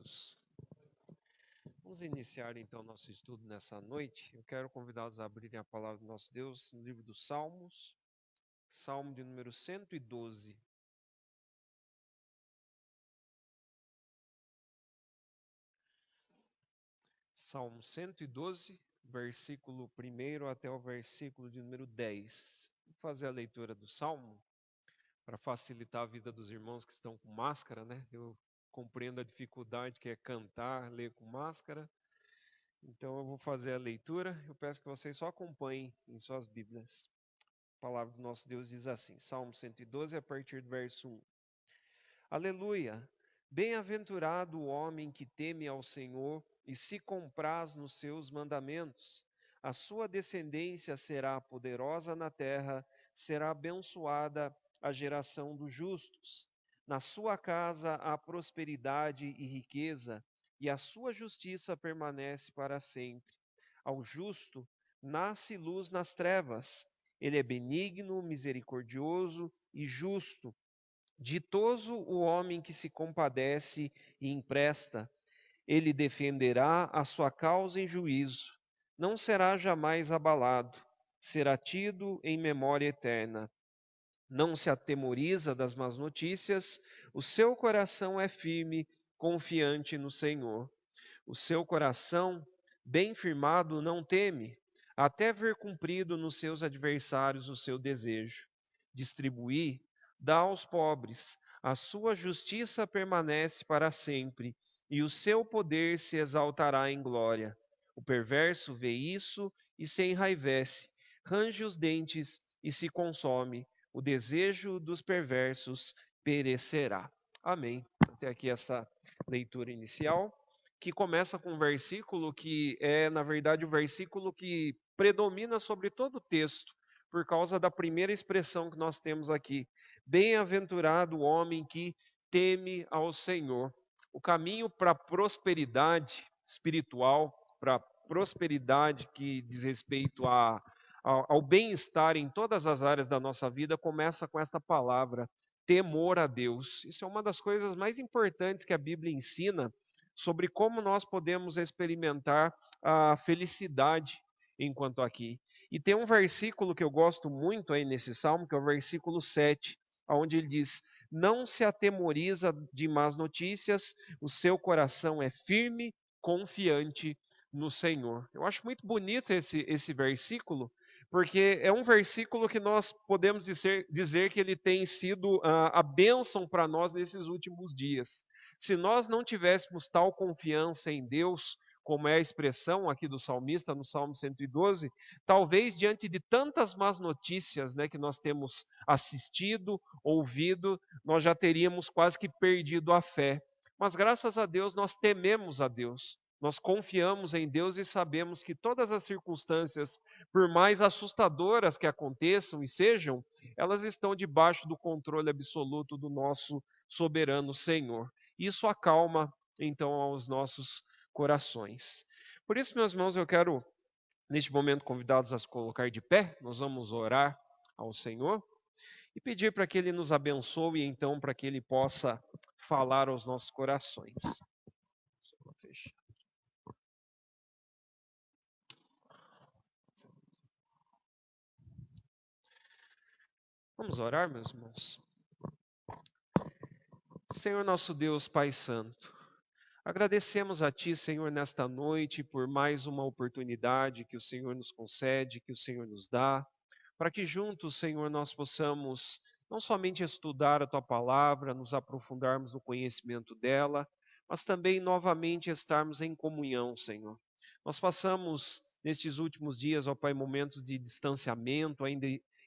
todos. Vamos iniciar então nosso estudo nessa noite. Eu quero convidá-los a abrirem a palavra do nosso Deus no livro dos Salmos, Salmo de número 112. Salmo 112, versículo 1 até o versículo de número 10. Vou fazer a leitura do Salmo para facilitar a vida dos irmãos que estão com máscara, né? Eu compreendo a dificuldade que é cantar, ler com máscara. Então eu vou fazer a leitura. Eu peço que vocês só acompanhem em suas Bíblias. A palavra do nosso Deus diz assim, Salmo 112, a partir do verso 1. Aleluia! Bem-aventurado o homem que teme ao Senhor e se compraz nos seus mandamentos. A sua descendência será poderosa na terra, será abençoada a geração dos justos. Na sua casa há prosperidade e riqueza, e a sua justiça permanece para sempre. Ao justo nasce luz nas trevas. Ele é benigno, misericordioso e justo. Ditoso o homem que se compadece e empresta. Ele defenderá a sua causa em juízo. Não será jamais abalado. Será tido em memória eterna. Não se atemoriza das más notícias. O seu coração é firme, confiante no Senhor. O seu coração, bem firmado, não teme, até ver cumprido nos seus adversários o seu desejo. Distribuir, dá aos pobres, a sua justiça permanece para sempre, e o seu poder se exaltará em glória. O perverso vê isso e se enraivece, range os dentes e se consome. O desejo dos perversos perecerá. Amém. Até aqui essa leitura inicial, que começa com um versículo que é, na verdade, o versículo que predomina sobre todo o texto, por causa da primeira expressão que nós temos aqui. Bem-aventurado o homem que teme ao Senhor. O caminho para a prosperidade espiritual, para a prosperidade que diz respeito ao bem-estar em todas as áreas da nossa vida, começa com esta palavra, temor a Deus. Isso é uma das coisas mais importantes que a Bíblia ensina sobre como nós podemos experimentar a felicidade enquanto aqui. E tem um versículo que eu gosto muito aí nesse salmo, que é o versículo 7, onde ele diz: Não se atemoriza de más notícias, o seu coração é firme, confiante no Senhor. Eu acho muito bonito esse versículo, porque é um versículo que nós podemos dizer que ele tem sido a bênção para nós nesses últimos dias. Se nós não tivéssemos tal confiança em Deus, como é a expressão aqui do salmista no Salmo 112, talvez diante de tantas más notícias, né, que nós temos assistido, ouvido, nós já teríamos quase que perdido a fé. Mas graças a Deus nós tememos a Deus. Nós confiamos em Deus e sabemos que todas as circunstâncias, por mais assustadoras que aconteçam e sejam, elas estão debaixo do controle absoluto do nosso soberano Senhor. Isso acalma, então, os nossos corações. Por isso, meus irmãos, eu quero, neste momento, convidá-los a se colocar de pé. Nós vamos orar ao Senhor e pedir para que Ele nos abençoe, então, para que Ele possa falar aos nossos corações. Só vou fechar. Vamos orar, meus irmãos. Senhor nosso Deus, Pai Santo, agradecemos a Ti, Senhor, nesta noite, por mais uma oportunidade que o Senhor nos concede, que o Senhor nos dá, para que juntos, Senhor, nós possamos não somente estudar a Tua palavra, nos aprofundarmos no conhecimento dela, mas também novamente estarmos em comunhão, Senhor. Nós passamos nestes últimos dias, ó Pai, momentos de distanciamento,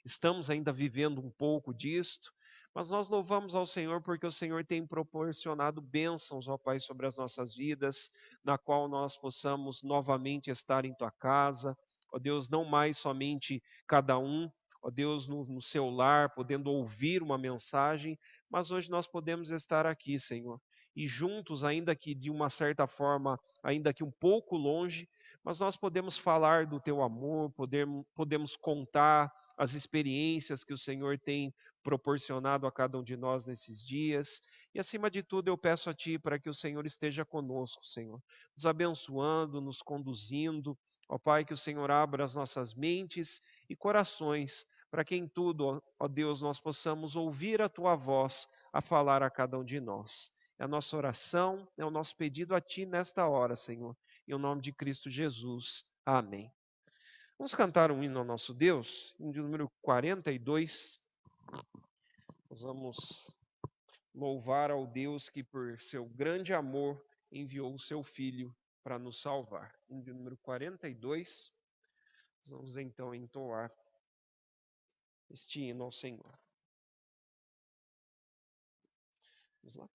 estamos ainda vivendo um pouco disto, mas nós louvamos ao Senhor porque o Senhor tem proporcionado bênçãos, ó Pai, sobre as nossas vidas, na qual nós possamos novamente estar em Tua casa, ó Deus, não mais somente cada um, ó Deus, no seu lar, podendo ouvir uma mensagem, mas hoje nós podemos estar aqui, Senhor, e juntos, ainda que de uma certa forma, ainda que um pouco longe, mas nós podemos falar do teu amor, podemos contar as experiências que o Senhor tem proporcionado a cada um de nós nesses dias. E acima de tudo, eu peço a Ti para que o Senhor esteja conosco, Senhor, nos abençoando, nos conduzindo. Ó Pai, que o Senhor abra as nossas mentes e corações, para que em tudo, ó Deus, nós possamos ouvir a Tua voz a falar a cada um de nós. É a nossa oração, é o nosso pedido a Ti nesta hora, Senhor. Em nome de Cristo Jesus. Amém. Vamos cantar um hino ao nosso Deus, hino de número 42. Nós vamos louvar ao Deus que, por seu grande amor, enviou o seu Filho para nos salvar. Hino de número 42. Nós vamos então entoar este hino ao Senhor. Vamos lá.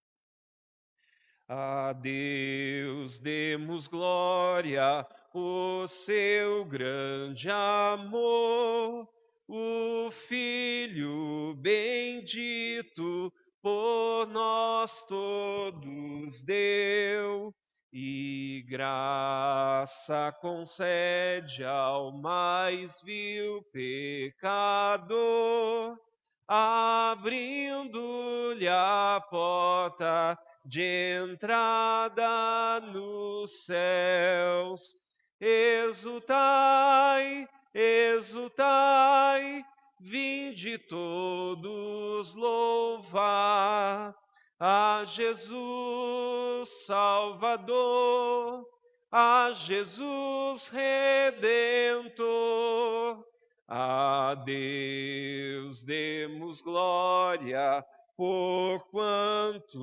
A Deus demos glória, o seu grande amor, o Filho bendito por nós todos deu, e graça concede ao mais vil pecador, abrindo-lhe a porta de entrada nos céus. Exultai, exultai, vinde todos louvar a Jesus Salvador, a Jesus Redentor. A Deus demos glória, porquanto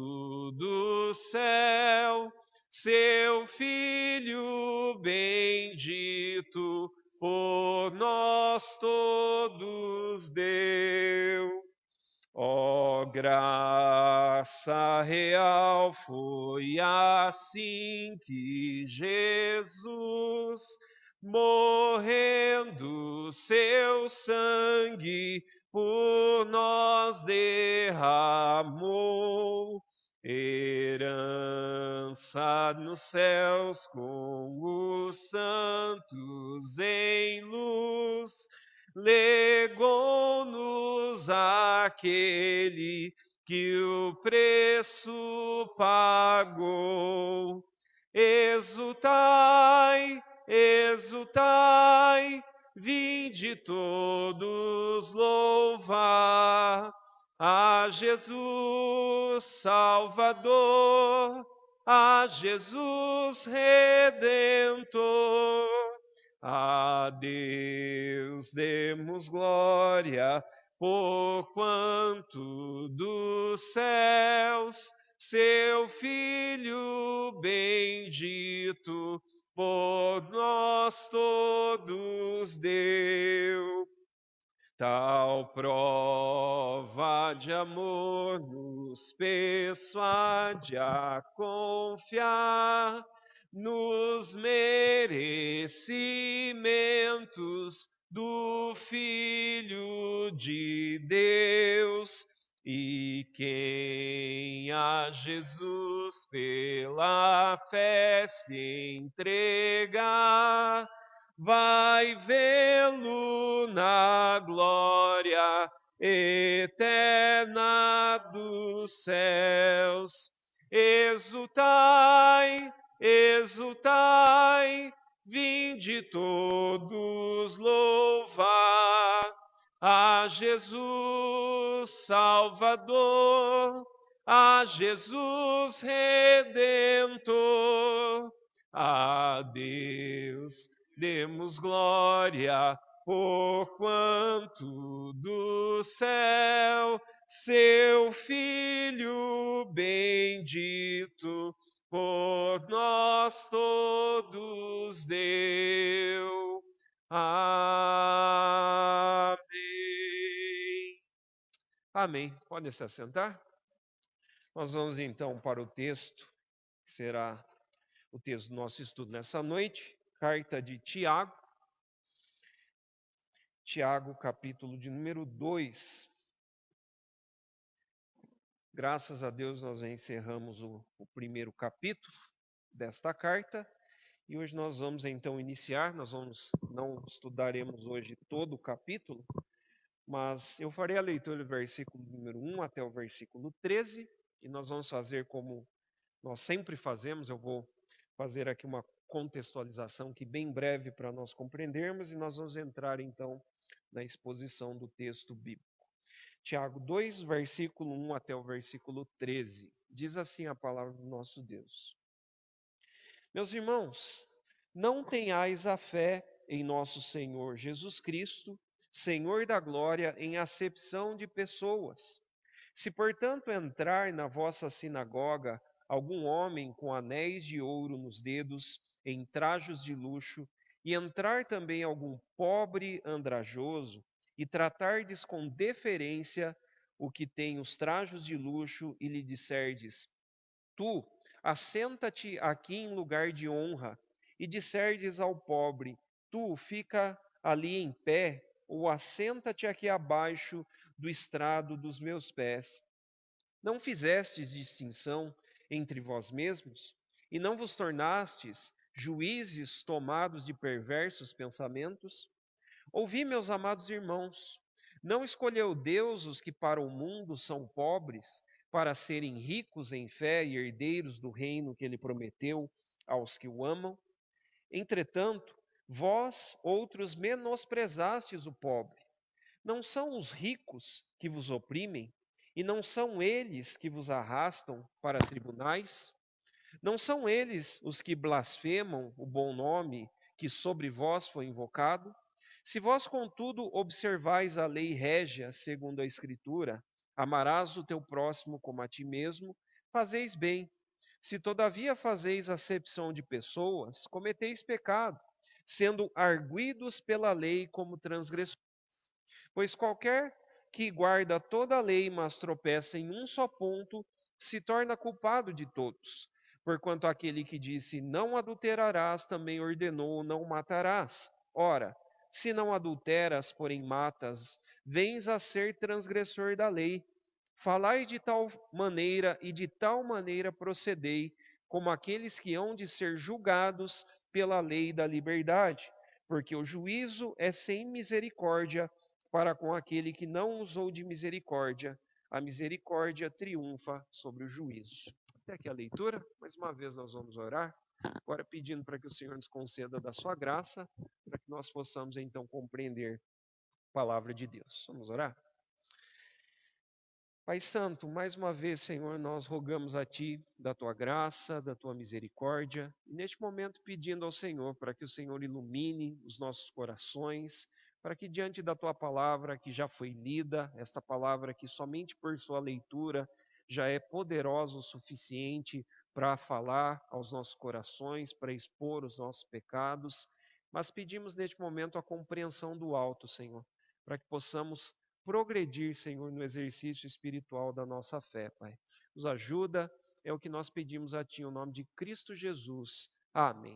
do céu seu Filho bendito por nós todos deu. Ó graça real, foi assim que Jesus, morrendo seu sangue por nós derramou, herança nos céus com os santos em luz, legou-nos aquele que o preço pagou. Exultai, exultai, vinde todos louvar a Jesus Salvador, a Jesus Redentor. A Deus demos glória, porquanto dos céus seu Filho bendito por nós todos deu. Tal prova de amor nos persuade a confiar nos merecimentos do Filho de Deus. E quem a Jesus pela fé se entregar, vai vê-lo na glória eterna dos céus. Exultai, exultai, vinde todos louvar a Jesus Salvador, a Jesus Redentor. A Deus demos glória, porquanto do céu seu Filho bendito por nós todos deu. Amém. Amém. Podem se assentar? Nós vamos então para o texto, que será o texto do nosso estudo nessa noite, carta de Tiago. Tiago, capítulo de número 2. Graças a Deus nós encerramos o primeiro capítulo desta carta E hoje nós vamos então iniciar, não estudaremos hoje todo o capítulo, mas eu farei a leitura do versículo número 1 até o versículo 13, e nós vamos fazer como nós sempre fazemos, eu vou fazer aqui uma contextualização que bem breve para nós compreendermos, e nós vamos entrar então na exposição do texto bíblico. Tiago 2, versículo 1 até o versículo 13. Diz assim a palavra do nosso Deus. Meus irmãos, não tenhais a fé em nosso Senhor Jesus Cristo, Senhor da glória, em acepção de pessoas. Se, portanto, entrar na vossa sinagoga algum homem com anéis de ouro nos dedos, em trajos de luxo, e entrar também algum pobre andrajoso, e tratardes com deferência o que tem os trajos de luxo, e lhe disserdes: Tu, assenta-te aqui em lugar de honra, e disserdes ao pobre: Tu, fica ali em pé, ou assenta-te aqui abaixo do estrado dos meus pés. Não fizestes distinção entre vós mesmos, e não vos tornastes juízes tomados de perversos pensamentos? Ouvi, meus amados irmãos, não escolheu Deus os que para o mundo são pobres, para serem ricos em fé e herdeiros do reino que ele prometeu aos que o amam? Entretanto, vós outros menosprezastes o pobre. Não são os ricos que vos oprimem, e não são eles que vos arrastam para tribunais? Não são eles os que blasfemam o bom nome que sobre vós foi invocado? Se vós, contudo, observais a lei régia segundo a Escritura, amarás o teu próximo como a ti mesmo, fazeis bem. Se todavia fazeis acepção de pessoas, cometeis pecado, sendo arguidos pela lei como transgressores. Pois qualquer que guarda toda a lei, mas tropeça em um só ponto, se torna culpado de todos. Porquanto aquele que disse não adulterarás também ordenou não matarás. Ora, se não adulteras, porém matas, vens a ser transgressor da lei. Falai de tal maneira e de tal maneira procedei, como aqueles que hão de ser julgados pela lei da liberdade, porque o juízo é sem misericórdia para com aquele que não usou de misericórdia. A misericórdia triunfa sobre o juízo. Até aqui a leitura. Mais uma vez nós vamos orar, agora pedindo para que o Senhor nos conceda da sua graça, para que nós possamos então compreender a palavra de Deus. Vamos orar? Pai Santo, mais uma vez, Senhor, nós rogamos a Ti da Tua graça, da Tua misericórdia, e neste momento pedindo ao Senhor para que o Senhor ilumine os nossos corações, para que diante da Tua palavra que já foi lida, esta palavra que somente por sua leitura já é poderosa o suficiente para falar aos nossos corações, para expor os nossos pecados, mas pedimos neste momento a compreensão do alto, Senhor, para que possamos progredir, Senhor, no exercício espiritual da nossa fé, Pai. Nos ajuda, é o que nós pedimos a Ti, em nome de Cristo Jesus. Amém.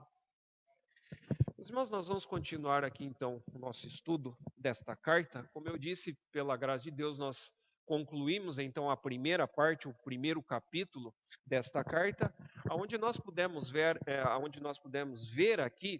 Meus irmãos, nós vamos continuar aqui então o nosso estudo desta carta. Como eu disse, pela graça de Deus, nós concluímos então a primeira parte, o primeiro capítulo desta carta, onde nós pudemos ver aqui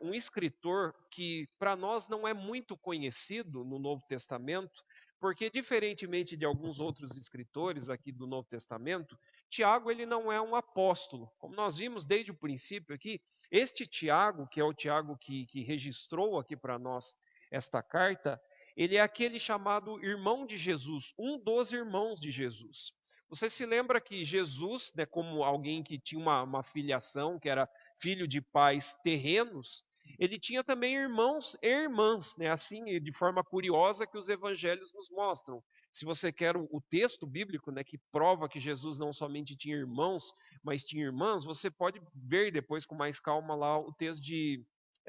um escritor que para nós não é muito conhecido no Novo Testamento, porque diferentemente de alguns outros escritores aqui do Novo Testamento, Tiago ele não é um apóstolo. Como nós vimos desde o princípio aqui, este Tiago, que é o Tiago que registrou aqui para nós esta carta, ele é aquele chamado irmão de Jesus, um dos irmãos de Jesus. Você se lembra que Jesus, né, como alguém que tinha uma filiação, que era filho de pais terrenos, ele tinha também irmãos e irmãs, né, assim, de forma curiosa que os evangelhos nos mostram. Se você quer o texto bíblico, né, que prova que Jesus não somente tinha irmãos, mas tinha irmãs, você pode ver depois com mais calma lá o texto de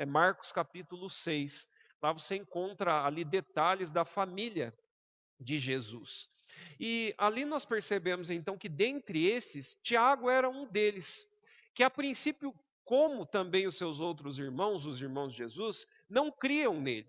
Marcos capítulo 6. Lá você encontra ali detalhes da família de Jesus. E ali nós percebemos então que dentre esses, Tiago era um deles, que a princípio, como também os seus outros irmãos, os irmãos de Jesus, não criam nele.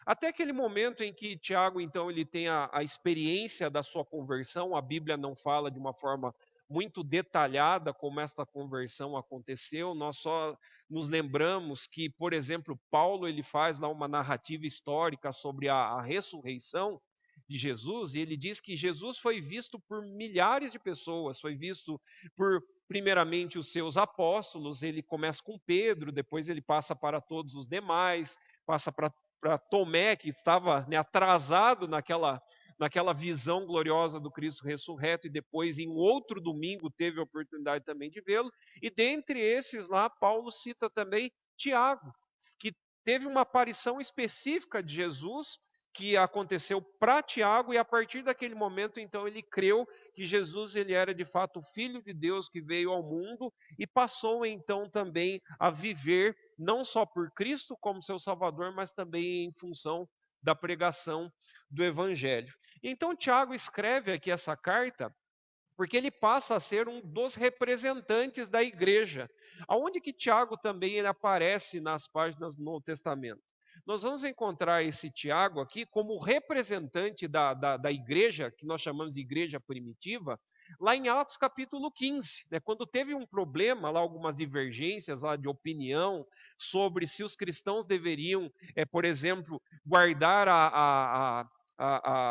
Até aquele momento em que Tiago, então, ele tem a experiência da sua conversão, a Bíblia não fala de uma forma muito detalhada como esta conversão aconteceu. Nós só nos lembramos que, por exemplo, Paulo ele faz lá uma narrativa histórica sobre a ressurreição de Jesus, e ele diz que Jesus foi visto por milhares de pessoas, foi visto por, primeiramente, os seus apóstolos. Ele começa com Pedro, depois ele passa para todos os demais, passa para Tomé, que estava, né, atrasado naquela visão gloriosa do Cristo ressurreto, e depois, em outro domingo, teve a oportunidade também de vê-lo. E dentre esses lá, Paulo cita também Tiago, que teve uma aparição específica de Jesus, que aconteceu para Tiago, e a partir daquele momento, então, ele creu que Jesus ele era de fato o Filho de Deus que veio ao mundo, e passou então também a viver não só por Cristo como seu Salvador, mas também em função da pregação do Evangelho. Então, Tiago escreve aqui essa carta porque ele passa a ser um dos representantes da igreja. Aonde que Tiago também ele aparece nas páginas do Novo Testamento? Nós vamos encontrar esse Tiago aqui como representante da igreja, que nós chamamos de igreja primitiva, lá em Atos capítulo 15, né, quando teve um problema, lá algumas divergências lá de opinião sobre se os cristãos deveriam, por exemplo, guardar a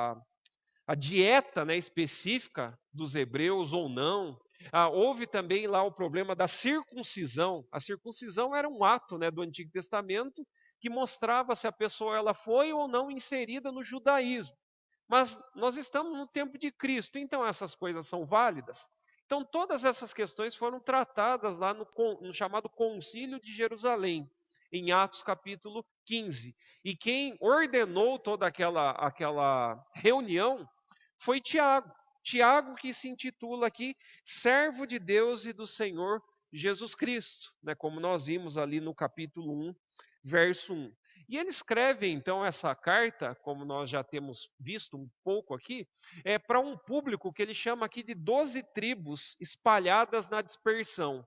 dieta, né, específica dos hebreus ou não. Houve também lá o problema da circuncisão. A circuncisão era um ato, né, do Antigo Testamento que mostrava se a pessoa ela foi ou não inserida no judaísmo. Mas nós estamos no tempo de Cristo, então essas coisas são válidas. Então todas essas questões foram tratadas lá no chamado Concílio de Jerusalém, em Atos capítulo 15. E quem ordenou toda aquela reunião foi Tiago. Tiago que se intitula aqui servo de Deus e do Senhor Jesus Cristo, né, como nós vimos ali no capítulo 1, verso 1. E ele escreve então essa carta, como nós já temos visto um pouco aqui, para um público que ele chama aqui de 12 tribos espalhadas na dispersão.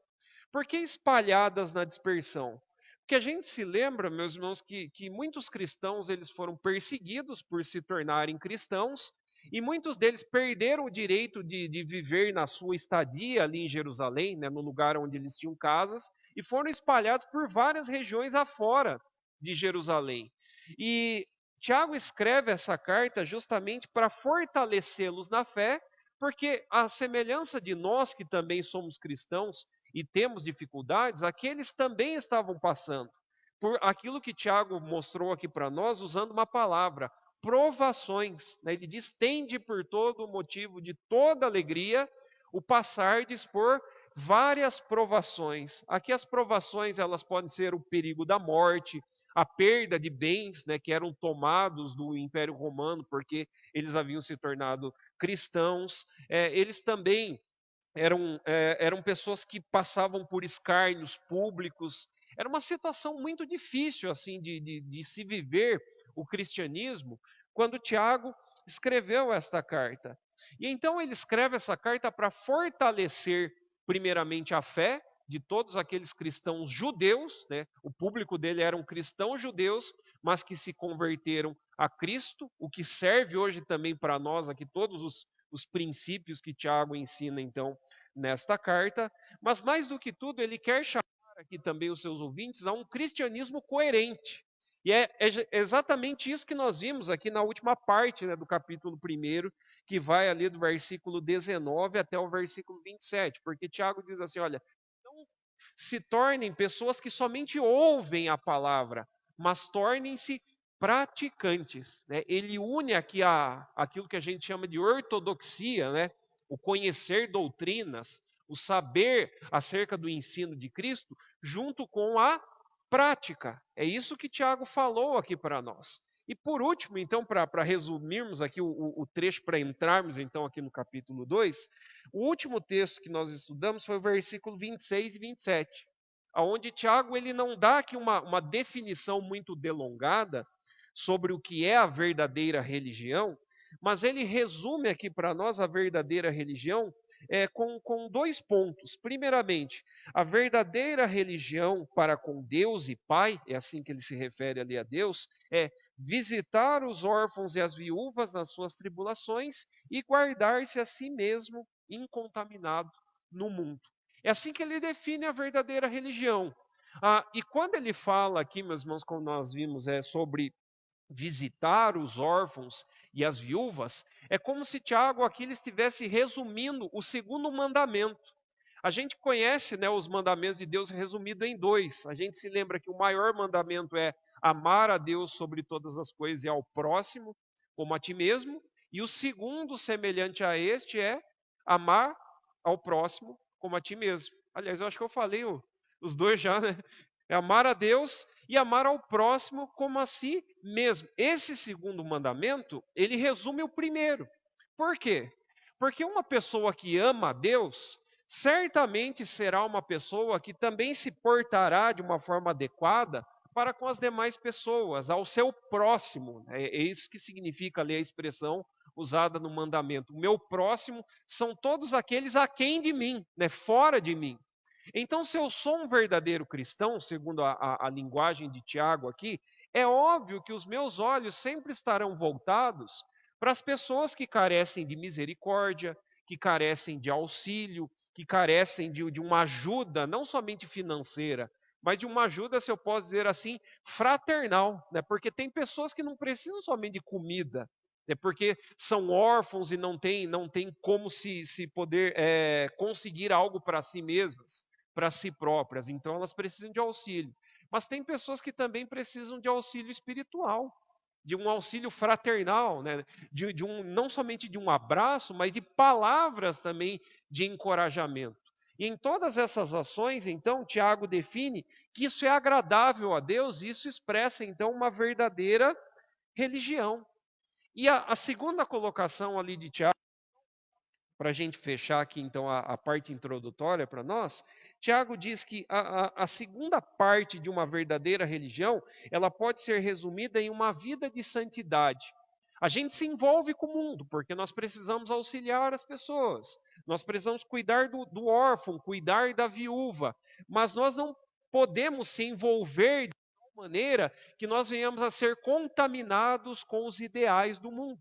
Por que espalhadas na dispersão? Porque a gente se lembra, meus irmãos, que muitos cristãos eles foram perseguidos por se tornarem cristãos, e muitos deles perderam o direito de viver na sua estadia ali em Jerusalém, né, no lugar onde eles tinham casas, e foram espalhados por várias regiões afora de Jerusalém. E Tiago escreve essa carta justamente para fortalecê-los na fé, porque a semelhança de nós que também somos cristãos e temos dificuldades, aqueles também estavam passando por aquilo que Tiago mostrou aqui para nós, usando uma palavra, provações. Né? Ele diz: tende por todo o motivo de toda alegria o passardes por várias provações. Aqui as provações elas podem ser o perigo da morte, a perda de bens, né, que eram tomados do Império Romano porque eles haviam se tornado cristãos. Eles também eram pessoas que passavam por escárnios públicos. Era uma situação muito difícil assim de se viver o cristianismo quando Tiago escreveu esta carta. E então ele escreve essa carta para fortalecer, primeiramente, a fé de todos aqueles cristãos judeus, né? O público dele eram cristãos judeus, mas que se converteram a Cristo, o que serve hoje também para nós aqui, todos os princípios que Tiago ensina, então, nesta carta. Mas, mais do que tudo, ele quer chamar aqui também os seus ouvintes a um cristianismo coerente. E é exatamente isso que nós vimos aqui na última parte, né, do capítulo 1, que vai ali do versículo 19 até o versículo 27, porque Tiago diz assim, olha, não se tornem pessoas que somente ouvem a palavra, mas tornem-se praticantes. Né? Ele une aqui aquilo que a gente chama de ortodoxia, né? O conhecer doutrinas, o saber acerca do ensino de Cristo, junto com a prática. É isso que Tiago falou aqui para nós. E por último, então, para resumirmos aqui o trecho, para entrarmos então aqui no capítulo 2, o último texto que nós estudamos foi o versículo 26 e 27, onde Tiago ele não dá aqui uma definição muito delongada sobre o que é a verdadeira religião, mas ele resume aqui para nós a verdadeira religião com dois pontos. Primeiramente, a verdadeira religião para com Deus e Pai, é assim que ele se refere ali a Deus, é visitar os órfãos e as viúvas nas suas tribulações e guardar-se a si mesmo incontaminado no mundo. É assim que ele define a verdadeira religião. E quando ele fala aqui, meus irmãos, como nós vimos, sobre visitar os órfãos e as viúvas, é como se Tiago aqui ele estivesse resumindo o segundo mandamento. A gente conhece, né, os mandamentos de Deus resumido em dois. A gente se lembra que o maior mandamento é amar a Deus sobre todas as coisas e ao próximo como a ti mesmo. E o segundo, semelhante a este, é amar ao próximo como a ti mesmo. Aliás, eu acho que eu falei os dois já, né? É amar a Deus e amar ao próximo como a si mesmo. Esse segundo mandamento, ele resume o primeiro. Por quê? Porque uma pessoa que ama a Deus, certamente será uma pessoa que também se portará de uma forma adequada para com as demais pessoas, ao seu próximo. É isso que significa ali a expressão usada no mandamento. O meu próximo são todos aqueles aquém de mim, né, fora de mim. Então, se eu sou um verdadeiro cristão, segundo a linguagem de Tiago aqui, é óbvio que os meus olhos sempre estarão voltados para as pessoas que carecem de misericórdia, que carecem de auxílio, que carecem de uma ajuda, não somente financeira, mas de uma ajuda, se eu posso dizer assim, fraternal, né? Porque tem pessoas que não precisam somente de comida, né? Porque são órfãos e não tem como se poder conseguir algo para si mesmas, para si próprias, então elas precisam de auxílio. Mas tem pessoas que também precisam de auxílio espiritual, de um auxílio fraternal, né? Não somente de um abraço, mas de palavras também de encorajamento. E em todas essas ações, então, Tiago define que isso é agradável a Deus e isso expressa, então, uma verdadeira religião. E a segunda colocação ali de Tiago, para a gente fechar aqui, então, a parte introdutória para nós, Tiago diz que a segunda parte de uma verdadeira religião, ela pode ser resumida em uma vida de santidade. A gente se envolve com o mundo, porque nós precisamos auxiliar as pessoas, nós precisamos cuidar do órfão, cuidar da viúva, mas nós não podemos se envolver de tal maneira que nós venhamos a ser contaminados com os ideais do mundo.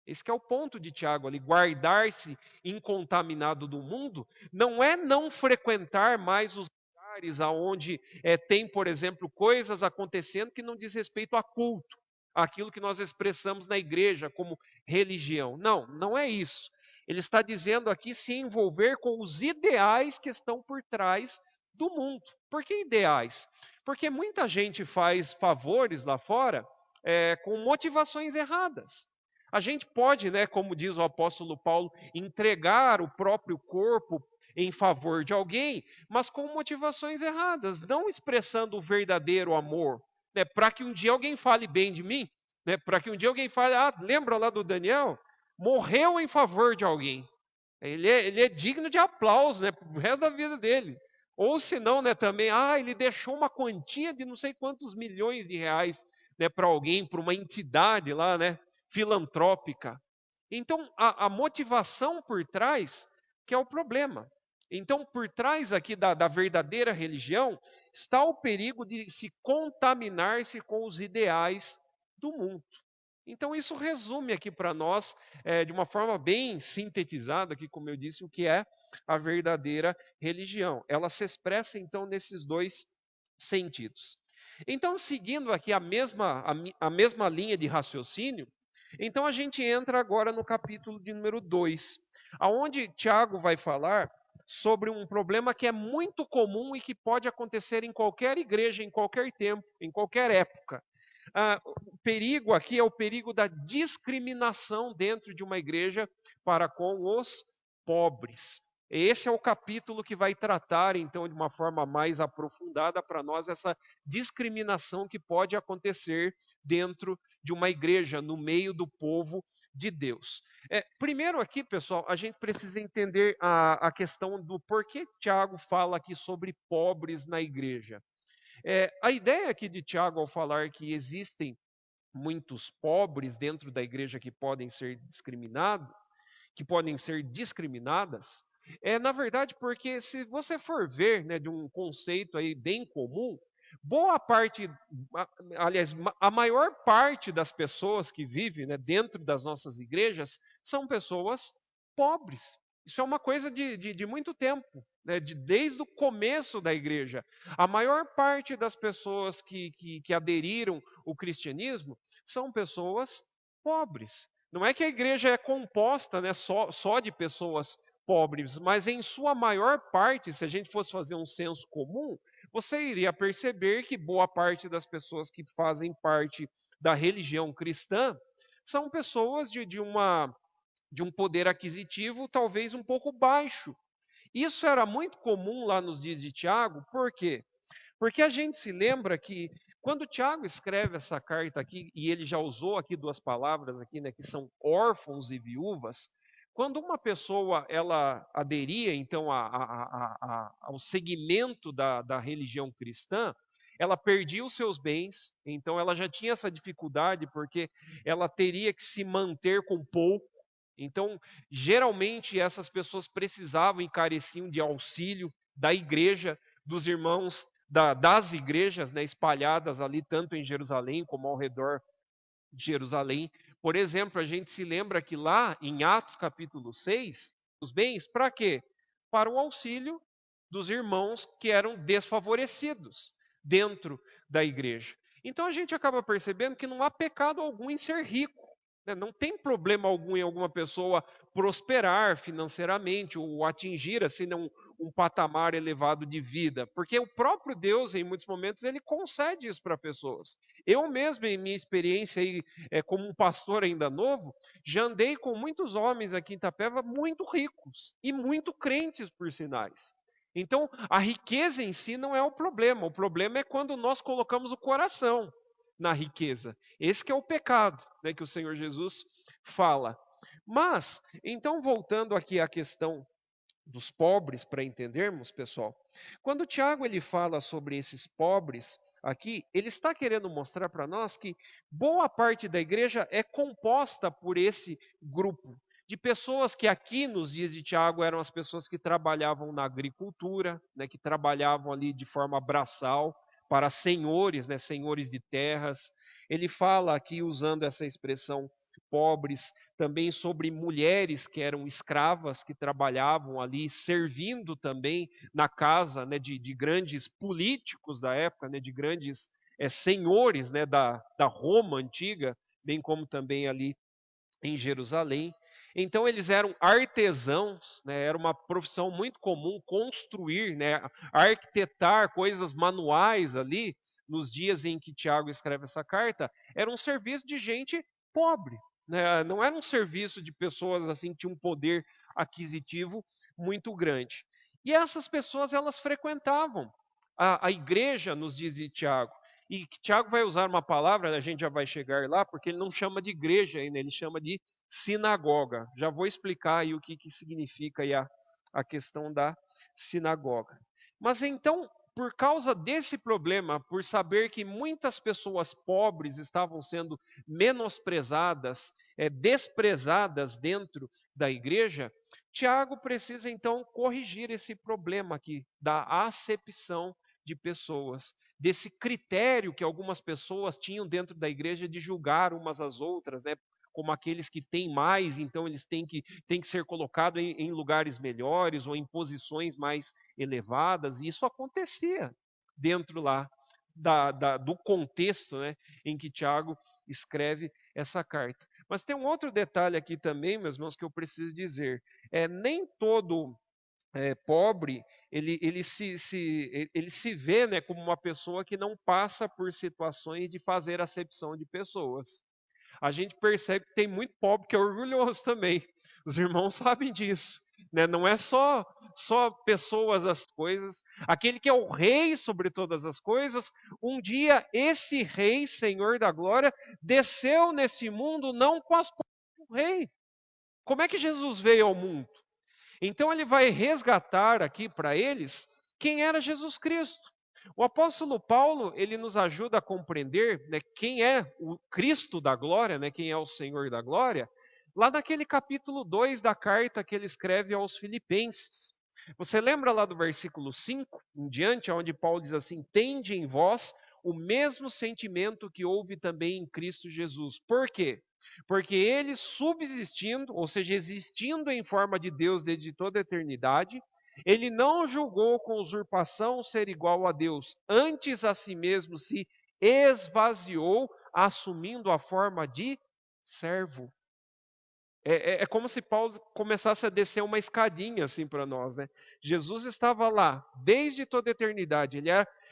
Esse que é o ponto de Tiago ali, guardar-se incontaminado do mundo, não é não frequentar mais os lugares aonde tem, por exemplo, coisas acontecendo que não diz respeito a culto, aquilo que nós expressamos na igreja como religião. Não, não é isso. Ele está dizendo aqui se envolver com os ideais que estão por trás do mundo. Por que ideais? Porque muita gente faz favores lá fora com motivações erradas. A gente pode, né, como diz o apóstolo Paulo, entregar o próprio corpo em favor de alguém, mas com motivações erradas, não expressando o verdadeiro amor, né, para que um dia alguém fale bem de mim, né, para que um dia alguém fale, lembra lá do Daniel? Morreu em favor de alguém. Ele é digno de aplauso, né, pro resto da vida dele. Ou se não, né, também, ele deixou uma quantia de não sei quantos milhões de reais, né, para alguém, para uma entidade lá, né, filantrópica. Então, a motivação por trás que é o problema. Então, por trás aqui da verdadeira religião, está o perigo de se contaminar-se com os ideais do mundo. Então, isso resume aqui para nós, de uma forma bem sintetizada, aqui, como eu disse, o que é a verdadeira religião. Ela se expressa, então, nesses dois sentidos. Então, seguindo aqui a mesma linha de raciocínio, então a gente entra agora no capítulo de número 2, aonde Tiago vai falar sobre um problema que é muito comum e que pode acontecer em qualquer igreja, em qualquer tempo, em qualquer época. O perigo aqui é o perigo da discriminação dentro de uma igreja para com os pobres. Esse é o capítulo que vai tratar, então, de uma forma mais aprofundada para nós, essa discriminação que pode acontecer dentro de uma igreja, no meio do povo de Deus. Primeiro aqui, pessoal, a gente precisa entender a questão do porquê Tiago fala aqui sobre pobres na igreja. A ideia aqui de Tiago ao falar que existem muitos pobres dentro da igreja que podem ser discriminadas, na verdade porque se você for ver, né, de um conceito aí bem comum, boa parte, aliás, a maior parte das pessoas que vivem, né, dentro das nossas igrejas são pessoas pobres. Isso é uma coisa de muito tempo, né? Desde o começo da igreja. A maior parte das pessoas que aderiram ao cristianismo são pessoas pobres. Não é que a igreja é composta, né, só de pessoas pobres, mas em sua maior parte, se a gente fosse fazer um censo comum, você iria perceber que boa parte das pessoas que fazem parte da religião cristã são pessoas de um poder aquisitivo talvez um pouco baixo. Isso era muito comum lá nos dias de Tiago, por quê? Porque a gente se lembra que quando Tiago escreve essa carta aqui, e ele já usou aqui duas palavras aqui, né, que são órfãos e viúvas, quando uma pessoa ela aderia então ao segmento da religião cristã, ela perdia os seus bens, então ela já tinha essa dificuldade porque ela teria que se manter com pouco. Então, geralmente essas pessoas precisavam e careciam de auxílio da igreja, dos irmãos das igrejas, né, espalhadas ali, tanto em Jerusalém como ao redor de Jerusalém. Por exemplo, a gente se lembra que lá em Atos capítulo 6, os bens, para quê? Para o auxílio dos irmãos que eram desfavorecidos dentro da igreja. Então a gente acaba percebendo que não há pecado algum em ser rico. Né? Não tem problema algum em alguma pessoa prosperar financeiramente ou atingir assim um patamar elevado de vida, porque o próprio Deus, em muitos momentos, ele concede isso para pessoas. Eu mesmo, em minha experiência aí, como um pastor ainda novo, já andei com muitos homens aqui em Itapeva muito ricos e muito crentes, por sinais. Então, a riqueza em si não é o problema é quando nós colocamos o coração na riqueza. Esse que é o pecado, né, que o Senhor Jesus fala. Mas, então, voltando aqui à questão dos pobres, para entendermos, pessoal, quando o Tiago ele fala sobre esses pobres aqui, ele está querendo mostrar para nós que boa parte da igreja é composta por esse grupo de pessoas que aqui nos dias de Tiago eram as pessoas que trabalhavam na agricultura, né, que trabalhavam ali de forma braçal para senhores, né, senhores de terras. Ele fala aqui usando essa expressão pobres, também sobre mulheres que eram escravas, que trabalhavam ali, servindo também na casa, né, de grandes políticos da época, né, de grandes senhores, né, da Roma antiga, bem como também ali em Jerusalém. Então eles eram artesãos, né, era uma profissão muito comum construir, né, arquitetar coisas manuais ali, nos dias em que Tiago escreve essa carta, era um serviço de gente pobre, né, não era um serviço de pessoas assim que tinham um poder aquisitivo muito grande. E essas pessoas elas frequentavam a igreja nos dias de Tiago. E Tiago vai usar uma palavra, a gente já vai chegar lá, porque ele não chama de igreja ainda, ele chama de sinagoga. Já vou explicar aí o que significa aí a questão da sinagoga. Mas então, por causa desse problema, por saber que muitas pessoas pobres estavam sendo menosprezadas, desprezadas dentro da igreja, Tiago precisa então corrigir esse problema aqui da acepção de pessoas, desse critério que algumas pessoas tinham dentro da igreja de julgar umas às outras, né? Como aqueles que têm mais, então eles têm que ser colocados em lugares melhores ou em posições mais elevadas, e isso acontecia dentro lá do contexto, né, em que Tiago escreve essa carta. Mas tem um outro detalhe aqui também, meus irmãos, que eu preciso dizer. Nem todo pobre, ele se vê, né, como uma pessoa que não passa por situações de fazer acepção de pessoas. A gente percebe que tem muito pobre que é orgulhoso também. Os irmãos sabem disso. Né? Não é só pessoas as coisas. Aquele que é o rei sobre todas as coisas, um dia esse rei, Senhor da glória, desceu nesse mundo não com as portas do rei. Como é que Jesus veio ao mundo? Então ele vai resgatar aqui para eles quem era Jesus Cristo. O apóstolo Paulo, ele nos ajuda a compreender, né, quem é o Cristo da glória, né, quem é o Senhor da glória, lá naquele capítulo 2 da carta que ele escreve aos Filipenses. Você lembra lá do versículo 5 em diante, onde Paulo diz assim: "Tende em vós o mesmo sentimento que houve também em Cristo Jesus". Por quê? Porque ele subsistindo, ou seja, existindo em forma de Deus desde toda a eternidade, ele não julgou com usurpação ser igual a Deus, antes a si mesmo se esvaziou, assumindo a forma de servo. É como se Paulo começasse a descer uma escadinha assim para nós, né? Jesus estava lá desde toda a eternidade.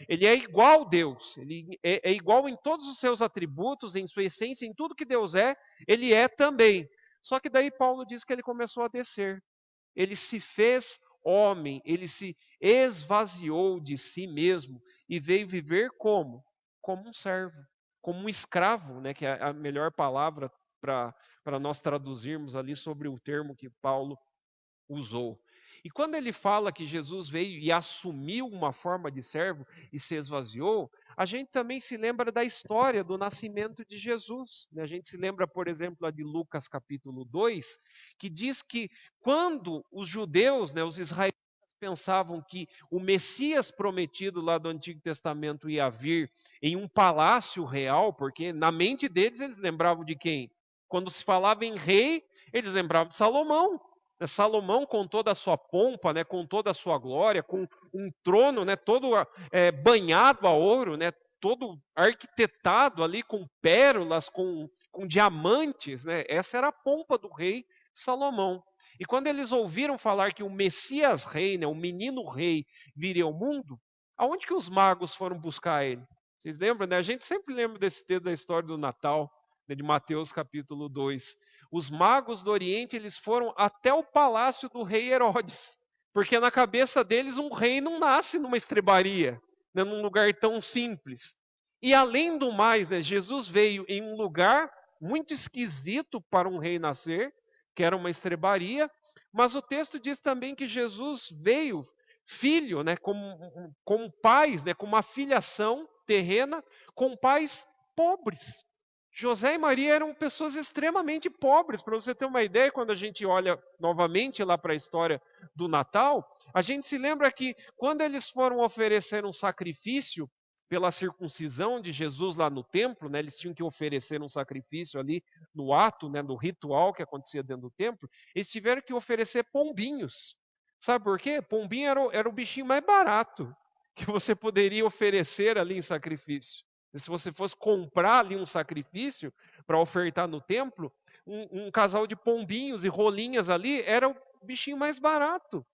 Ele é igual a Deus. Ele é igual em todos os seus atributos, em sua essência, em tudo que Deus é. Ele é também. Só que daí Paulo diz que ele começou a descer. Ele se fez homem. Ele se esvaziou de si mesmo e veio viver como? Como um servo, como um escravo, né? Que é a melhor palavra para nós traduzirmos ali sobre o termo que Paulo usou. E quando ele fala que Jesus veio e assumiu uma forma de servo e se esvaziou, a gente também se lembra da história do nascimento de Jesus, né? A gente se lembra, por exemplo, lá de Lucas capítulo 2, que diz que quando os judeus, né, os israelitas, pensavam que o Messias prometido lá do Antigo Testamento ia vir em um palácio real, porque na mente deles eles lembravam de quem? Quando se falava em rei, eles lembravam de Salomão. Salomão com toda a sua pompa, né, com toda a sua glória, com um trono, né, todo banhado a ouro, né, todo arquitetado ali com pérolas, com diamantes, né, essa era a pompa do rei Salomão. E quando eles ouviram falar que o Messias rei, né, o menino rei, viria ao mundo, aonde que os magos foram buscar ele? Vocês lembram, né? A gente sempre lembra desse texto da história do Natal, né, de Mateus capítulo 2. Os magos do Oriente, eles foram até o palácio do rei Herodes, porque na cabeça deles um rei não nasce numa estrebaria, né, num lugar tão simples. E além do mais, né, Jesus veio em um lugar muito esquisito para um rei nascer, que era uma estrebaria, mas o texto diz também que Jesus veio filho, né, como pais, né, com uma filiação terrena, com pais pobres. José e Maria eram pessoas extremamente pobres. Para você ter uma ideia, quando a gente olha novamente lá para a história do Natal, a gente se lembra que quando eles foram oferecer um sacrifício pela circuncisão de Jesus lá no templo, né, eles tinham que oferecer um sacrifício ali no ato, né, no ritual que acontecia dentro do templo, eles tiveram que oferecer pombinhos. Sabe por quê? Pombinho era o bichinho mais barato que você poderia oferecer ali em sacrifício. Se você fosse comprar ali um sacrifício para ofertar no templo, um casal de pombinhos e rolinhas ali era o bichinho mais barato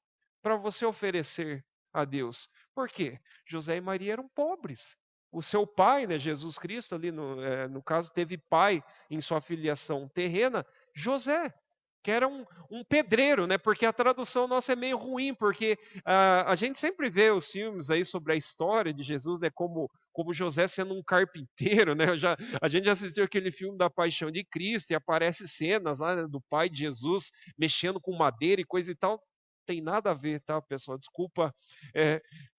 para você oferecer a Deus. Por quê? José e Maria eram pobres. O seu pai, né, Jesus Cristo, ali no caso, teve pai em sua filiação terrena, José, que era um pedreiro, né? Porque a tradução nossa é meio ruim, porque a gente sempre vê os filmes aí sobre a história de Jesus, né? Como José sendo um carpinteiro, né? A gente já assistiu aquele filme da Paixão de Cristo e aparece cenas lá, né, do pai de Jesus mexendo com madeira e coisa e tal. Tem nada a ver, tá, pessoal? Desculpa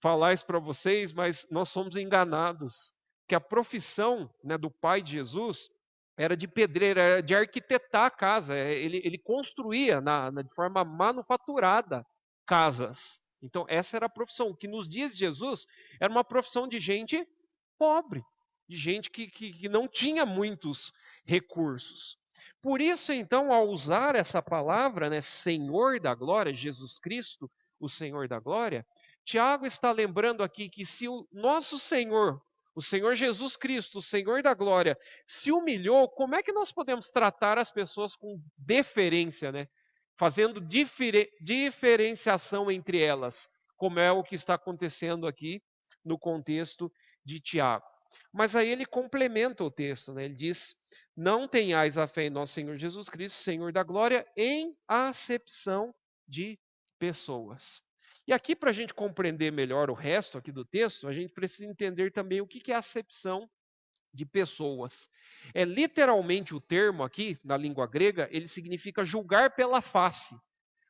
falar isso para vocês, mas nós somos enganados. Que a profissão, né, do pai de Jesus era de pedreiro, era de arquitetar a casa. Ele construía de forma manufaturada casas. Então, essa era a profissão, que nos dias de Jesus era uma profissão de gente pobre, de gente que não tinha muitos recursos. Por isso, então, ao usar essa palavra, né, Senhor da glória, Jesus Cristo, o Senhor da glória, Tiago está lembrando aqui que se o nosso Senhor, o Senhor Jesus Cristo, o Senhor da glória, se humilhou, como é que nós podemos tratar as pessoas com deferência, né? Fazendo diferenciação entre elas, como é o que está acontecendo aqui no contexto de Tiago. Mas aí ele complementa o texto, né? Ele diz: não tenhais a fé em nosso Senhor Jesus Cristo, Senhor da glória, em acepção de pessoas. E aqui, para a gente compreender melhor o resto aqui do texto, a gente precisa entender também o que é acepção de pessoas. É literalmente o termo aqui, na língua grega, ele significa julgar pela face.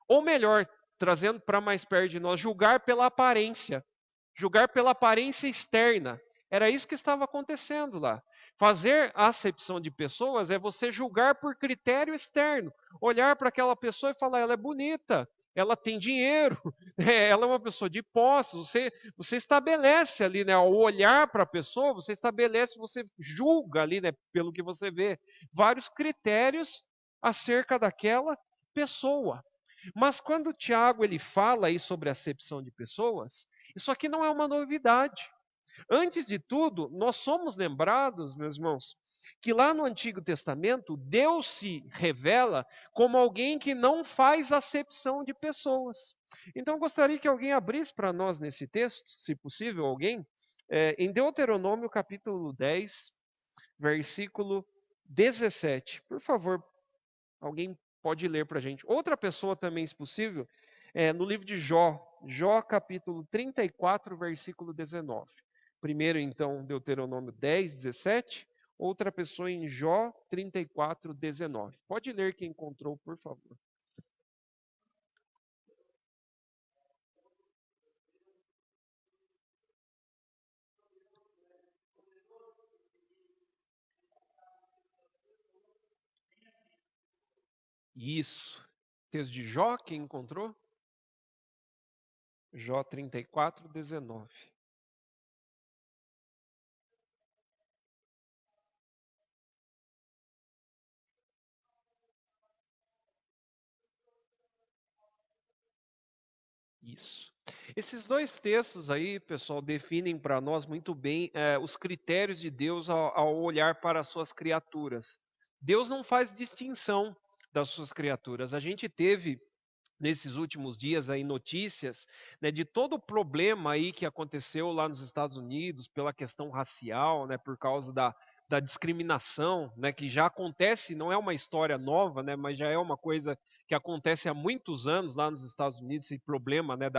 Ou melhor, trazendo para mais perto de nós, julgar pela aparência. Julgar pela aparência externa. Era isso que estava acontecendo lá. Fazer a acepção de pessoas é você julgar por critério externo. Olhar para aquela pessoa e falar, ela é bonita, ela tem dinheiro, ela é uma pessoa de posse. Você estabelece ali, né, ao olhar para a pessoa, você julga ali, né, pelo que você vê, vários critérios acerca daquela pessoa. Mas quando o Tiago ele fala aí sobre acepção de pessoas, isso aqui não é uma novidade. Antes de tudo, nós somos lembrados, meus irmãos, que lá no Antigo Testamento, Deus se revela como alguém que não faz acepção de pessoas. Então, eu gostaria que alguém abrisse para nós nesse texto, se possível, alguém, em Deuteronômio capítulo 10, versículo 17. Por favor, alguém pode ler para a gente. Outra pessoa também, se possível, no livro de Jó, Jó capítulo 34, versículo 19. Primeiro, então, Deuteronômio 10, 17. Outra pessoa em Jó 34, 19. Pode ler quem encontrou, por favor. Isso. Texto de Jó, quem encontrou? Jó 34, 19. Isso. Esses dois textos aí, pessoal, definem para nós muito bem os critérios de Deus ao olhar para as suas criaturas. Deus não faz distinção das suas criaturas. A gente teve nesses últimos dias aí notícias, né, de todo o problema aí que aconteceu lá nos Estados Unidos pela questão racial, né, por causa da discriminação, né, que já acontece, não é uma história nova, né, mas já é uma coisa que acontece há muitos anos lá nos Estados Unidos, esse problema, né,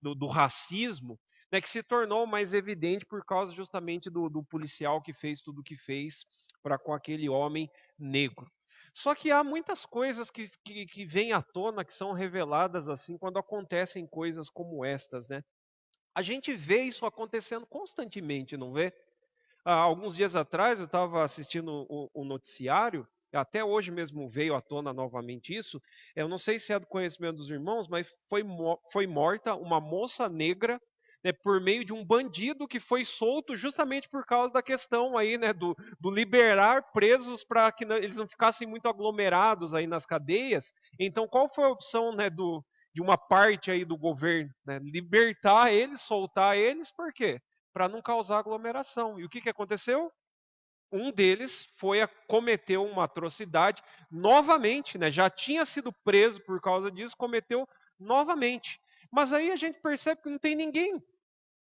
do racismo, né, que se tornou mais evidente por causa justamente do policial que fez tudo o que fez para com aquele homem negro. Só que há muitas coisas que vêm à tona, que são reveladas assim, quando acontecem coisas como estas, né? A gente vê isso acontecendo constantemente, não vê? Há alguns dias atrás eu estava assistindo o noticiário, até hoje mesmo veio à tona novamente isso. Eu não sei se é do conhecimento dos irmãos, mas foi morta uma moça negra, né, por meio de um bandido que foi solto justamente por causa da questão aí, né, do liberar presos para que eles não ficassem muito aglomerados aí nas cadeias. Então, qual foi a opção, né, de uma parte aí do governo? Né? Libertar eles, soltar eles, por quê? Para não causar aglomeração. E o que aconteceu? Um deles cometeu uma atrocidade novamente, né? Já tinha sido preso por causa disso, cometeu novamente. Mas aí a gente percebe que não tem ninguém,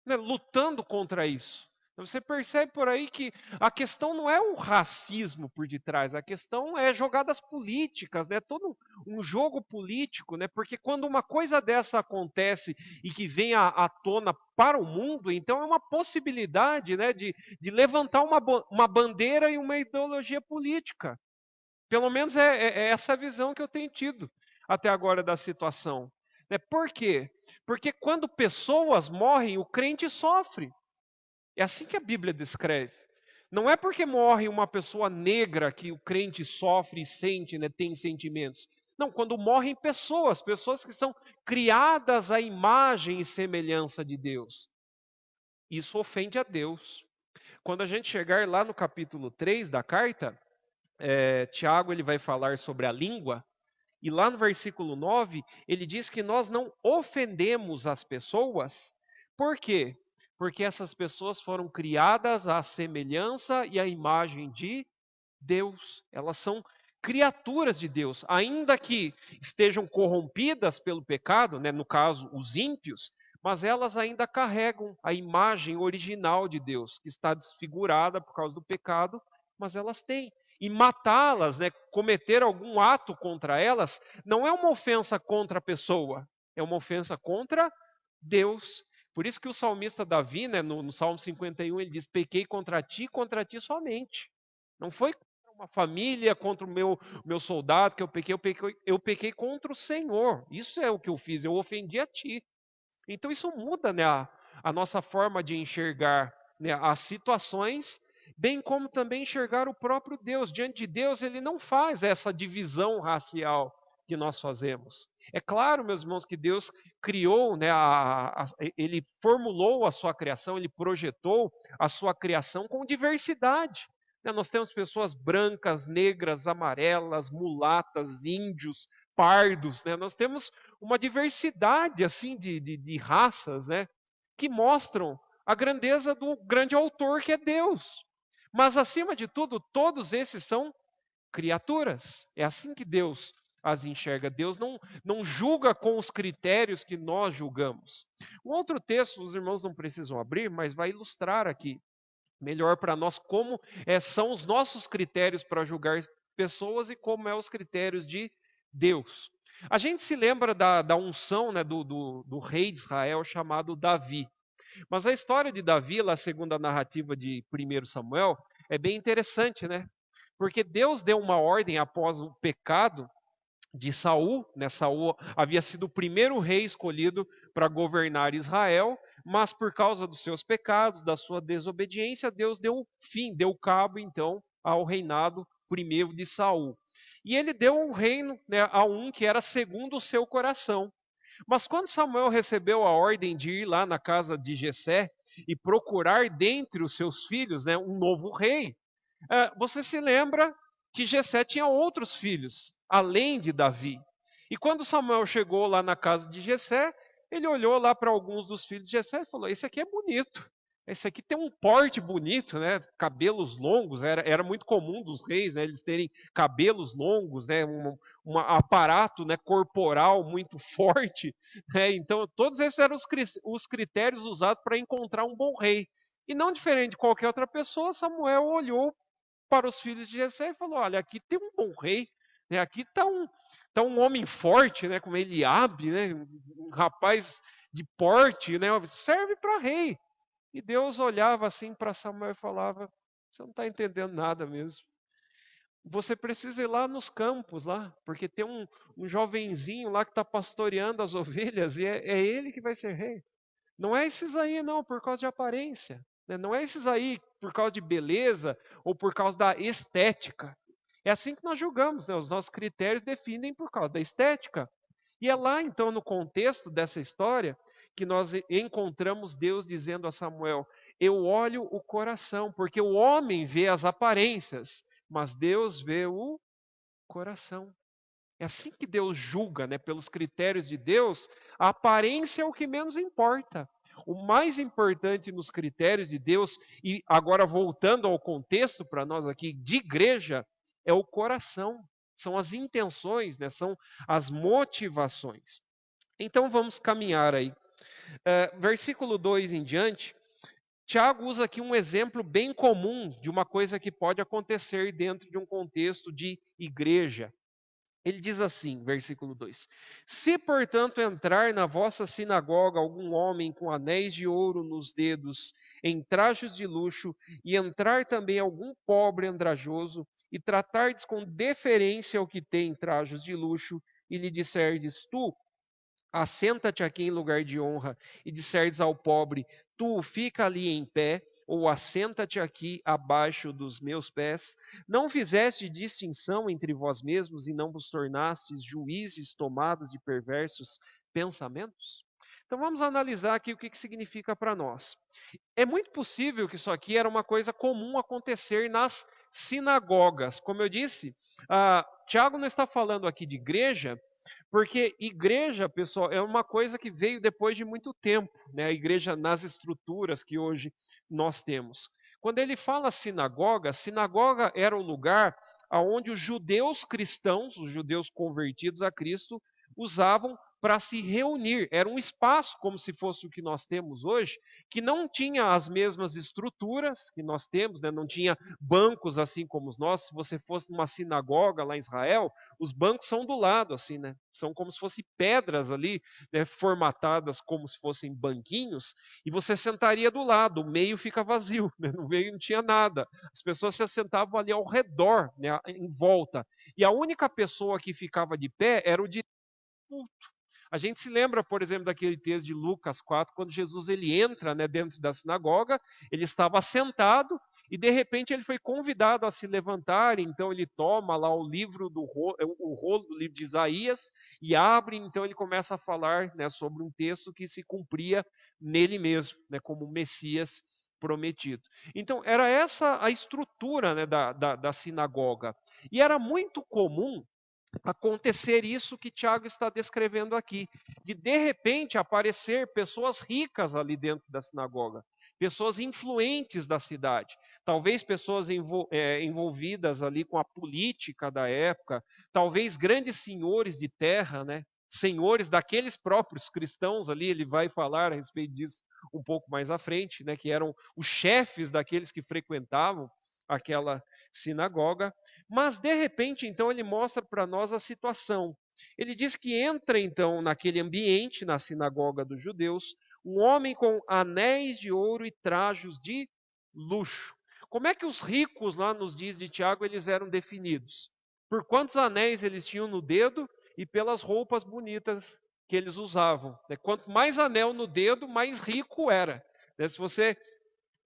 né, lutando contra isso. Você percebe por aí que a questão não é o racismo por detrás, a questão é jogadas políticas, né? Todo um jogo político, né? Porque quando uma coisa dessa acontece e que vem à tona para o mundo, então é uma possibilidade, né, de levantar uma bandeira e uma ideologia política. Pelo menos é essa a visão que eu tenho tido até agora da situação. Né? Por quê? Porque quando pessoas morrem, o crente sofre. É assim que a Bíblia descreve. Não é porque morre uma pessoa negra que o crente sofre e sente, né, tem sentimentos. Não, quando morrem pessoas, pessoas que são criadas à imagem e semelhança de Deus. Isso ofende a Deus. Quando a gente chegar lá no capítulo 3 da carta, Tiago ele vai falar sobre a língua, e lá no versículo 9, ele diz que nós não ofendemos as pessoas. Por quê? Porque essas pessoas foram criadas à semelhança e à imagem de Deus. Elas são criaturas de Deus, ainda que estejam corrompidas pelo pecado, né, no caso, os ímpios, mas elas ainda carregam a imagem original de Deus, que está desfigurada por causa do pecado, mas elas têm. E matá-las, né, cometer algum ato contra elas, não é uma ofensa contra a pessoa, é uma ofensa contra Deus. Por isso que o salmista Davi, né, no Salmo 51, ele diz: pequei contra ti somente. Não foi contra uma família, contra o meu soldado que eu pequei contra o Senhor. Isso é o que eu fiz, eu ofendi a ti. Então isso muda, né, a nossa forma de enxergar, né, as situações, bem como também enxergar o próprio Deus. Diante de Deus, ele não faz essa divisão racial que nós fazemos. É claro, meus irmãos, que Deus criou, né, ele formulou a sua criação, ele projetou a sua criação com diversidade. Né? Nós temos pessoas brancas, negras, amarelas, mulatas, índios, pardos. Né? Nós temos uma diversidade assim de raças, né, que mostram a grandeza do grande autor que é Deus. Mas, acima de tudo, todos esses são criaturas. É assim que Deus as enxerga. Deus não julga com os critérios que nós julgamos. Um outro texto, os irmãos não precisam abrir, mas vai ilustrar aqui melhor para nós como são os nossos critérios para julgar pessoas e como os critérios de Deus. A gente se lembra da unção, né, do rei de Israel chamado Davi. Mas a história de Davi, lá segundo a narrativa de 1 Samuel, é bem interessante, né? Porque Deus deu uma ordem após o pecado de Saul, né? Saul havia sido o primeiro rei escolhido para governar Israel, mas por causa dos seus pecados, da sua desobediência, Deus deu fim, deu cabo então ao reinado primeiro de Saul. E ele deu um reino, né, a um que era segundo o seu coração. Mas quando Samuel recebeu a ordem de ir lá na casa de Jessé e procurar dentre os seus filhos, né, um novo rei, você se lembra que Jessé tinha outros filhos, além de Davi. E quando Samuel chegou lá na casa de Jessé, ele olhou lá para alguns dos filhos de Jessé e falou: esse aqui é bonito. Esse aqui tem um porte bonito, né? Cabelos longos, era muito comum dos reis, né? Eles terem cabelos longos, né? Um aparato, né, corporal muito forte. Né? Então, todos esses eram os critérios usados para encontrar um bom rei. E não diferente de qualquer outra pessoa, Samuel olhou para os filhos de Jessé e falou: olha, aqui tem um bom rei, né? Aqui está um homem forte, né? Como Eliabe, né? Um rapaz de porte, né? Serve para rei. E Deus olhava assim para Samuel e falava: você não está entendendo nada mesmo. Você precisa ir lá nos campos, lá, porque tem um jovenzinho lá que está pastoreando as ovelhas e é ele que vai ser rei. Não é esses aí, não, por causa de aparência. Né? Não é esses aí por causa de beleza ou por causa da estética. É assim que nós julgamos, né? Os nossos critérios definem por causa da estética. E é lá, então, no contexto dessa história, que nós encontramos Deus dizendo a Samuel: eu olho o coração, porque o homem vê as aparências, mas Deus vê o coração. É assim que Deus julga, né? Pelos critérios de Deus, a aparência é o que menos importa. O mais importante nos critérios de Deus, e agora voltando ao contexto para nós aqui de igreja, é o coração, são as intenções, né? São as motivações. Então vamos caminhar aí. Versículo 2 em diante, Tiago usa aqui um exemplo bem comum de uma coisa que pode acontecer dentro de um contexto de igreja. Ele diz assim, versículo 2: se, portanto, entrar na vossa sinagoga algum homem com anéis de ouro nos dedos, em trajes de luxo, e entrar também algum pobre andrajoso, e tratardes com deferência o que tem trajes de luxo, e lhe disserdes: tu, assenta-te aqui em lugar de honra, e disserdes ao pobre: tu, fica ali em pé, ou assenta-te aqui abaixo dos meus pés, não fizeste distinção entre vós mesmos e não vos tornastes juízes tomados de perversos pensamentos? Então vamos analisar aqui o que significa para nós. É muito possível que isso aqui era uma coisa comum acontecer nas sinagogas. Como eu disse, Tiago não está falando aqui de igreja, porque igreja, pessoal, é uma coisa que veio depois de muito tempo, né? A igreja nas estruturas que hoje nós temos. Quando ele fala sinagoga era o lugar onde os judeus cristãos, os judeus convertidos a Cristo, usavam para se reunir. Era um espaço, como se fosse o que nós temos hoje, que não tinha as mesmas estruturas que nós temos, né? Não tinha bancos assim como os nossos. Se você fosse numa sinagoga lá em Israel, os bancos são do lado, assim, né? São como se fossem pedras ali, né? Formatadas como se fossem banquinhos, e você sentaria do lado, o meio fica vazio, né? No meio não tinha nada. As pessoas se assentavam ali ao redor, né? Em volta. E a única pessoa que ficava de pé era o de culto. A gente se lembra, por exemplo, daquele texto de Lucas 4, quando Jesus ele entra, né, dentro da sinagoga, ele estava sentado E de repente ele foi convidado a se levantar, então ele toma lá o livro o rolo do livro de Isaías e abre, então ele começa a falar, né, sobre um texto que se cumpria nele mesmo, né, como o Messias prometido. Então era essa a estrutura, né, da sinagoga. E era muito comum acontecer isso que Tiago está descrevendo aqui, de repente aparecer pessoas ricas ali dentro da sinagoga, pessoas influentes da cidade, talvez pessoas envolvidas ali com a política da época, talvez grandes senhores de terra, né? Senhores daqueles próprios cristãos ali, ele vai falar a respeito disso um pouco mais à frente, né? Que eram os chefes daqueles que frequentavam aquela sinagoga. Mas, de repente, então, ele mostra para nós a situação. Ele diz que entra, então, naquele ambiente, na sinagoga dos judeus, um homem com anéis de ouro e trajos de luxo. Como é que os ricos, lá nos dias de Tiago, eles eram definidos? Por quantos anéis eles tinham no dedo e pelas roupas bonitas que eles usavam. Quanto mais anel no dedo, mais rico era. Se você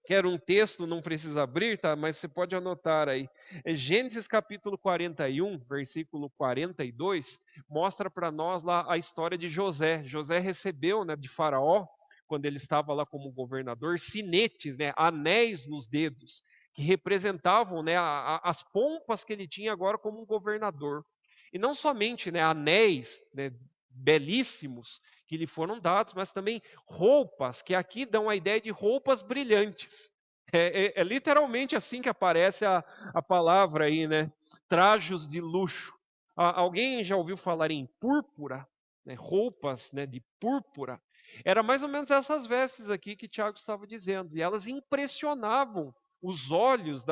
quer um texto, não precisa abrir, tá? Mas você pode anotar aí. Gênesis capítulo 41, versículo 42, mostra para nós lá a história de José. José recebeu, né, de Faraó, quando ele estava lá como governador, sinetes, né, anéis nos dedos, que representavam, né, as pompas que ele tinha agora como um governador. E não somente, né, anéis, né, belíssimos que lhe foram dados, mas também roupas, que aqui dão a ideia de roupas brilhantes. É literalmente assim que aparece a palavra aí, né? Trajos de luxo. Alguém já ouviu falar em púrpura? Né? Roupas, né, de púrpura. Era mais ou menos essas vestes aqui que Tiago estava dizendo. E elas impressionavam os olhos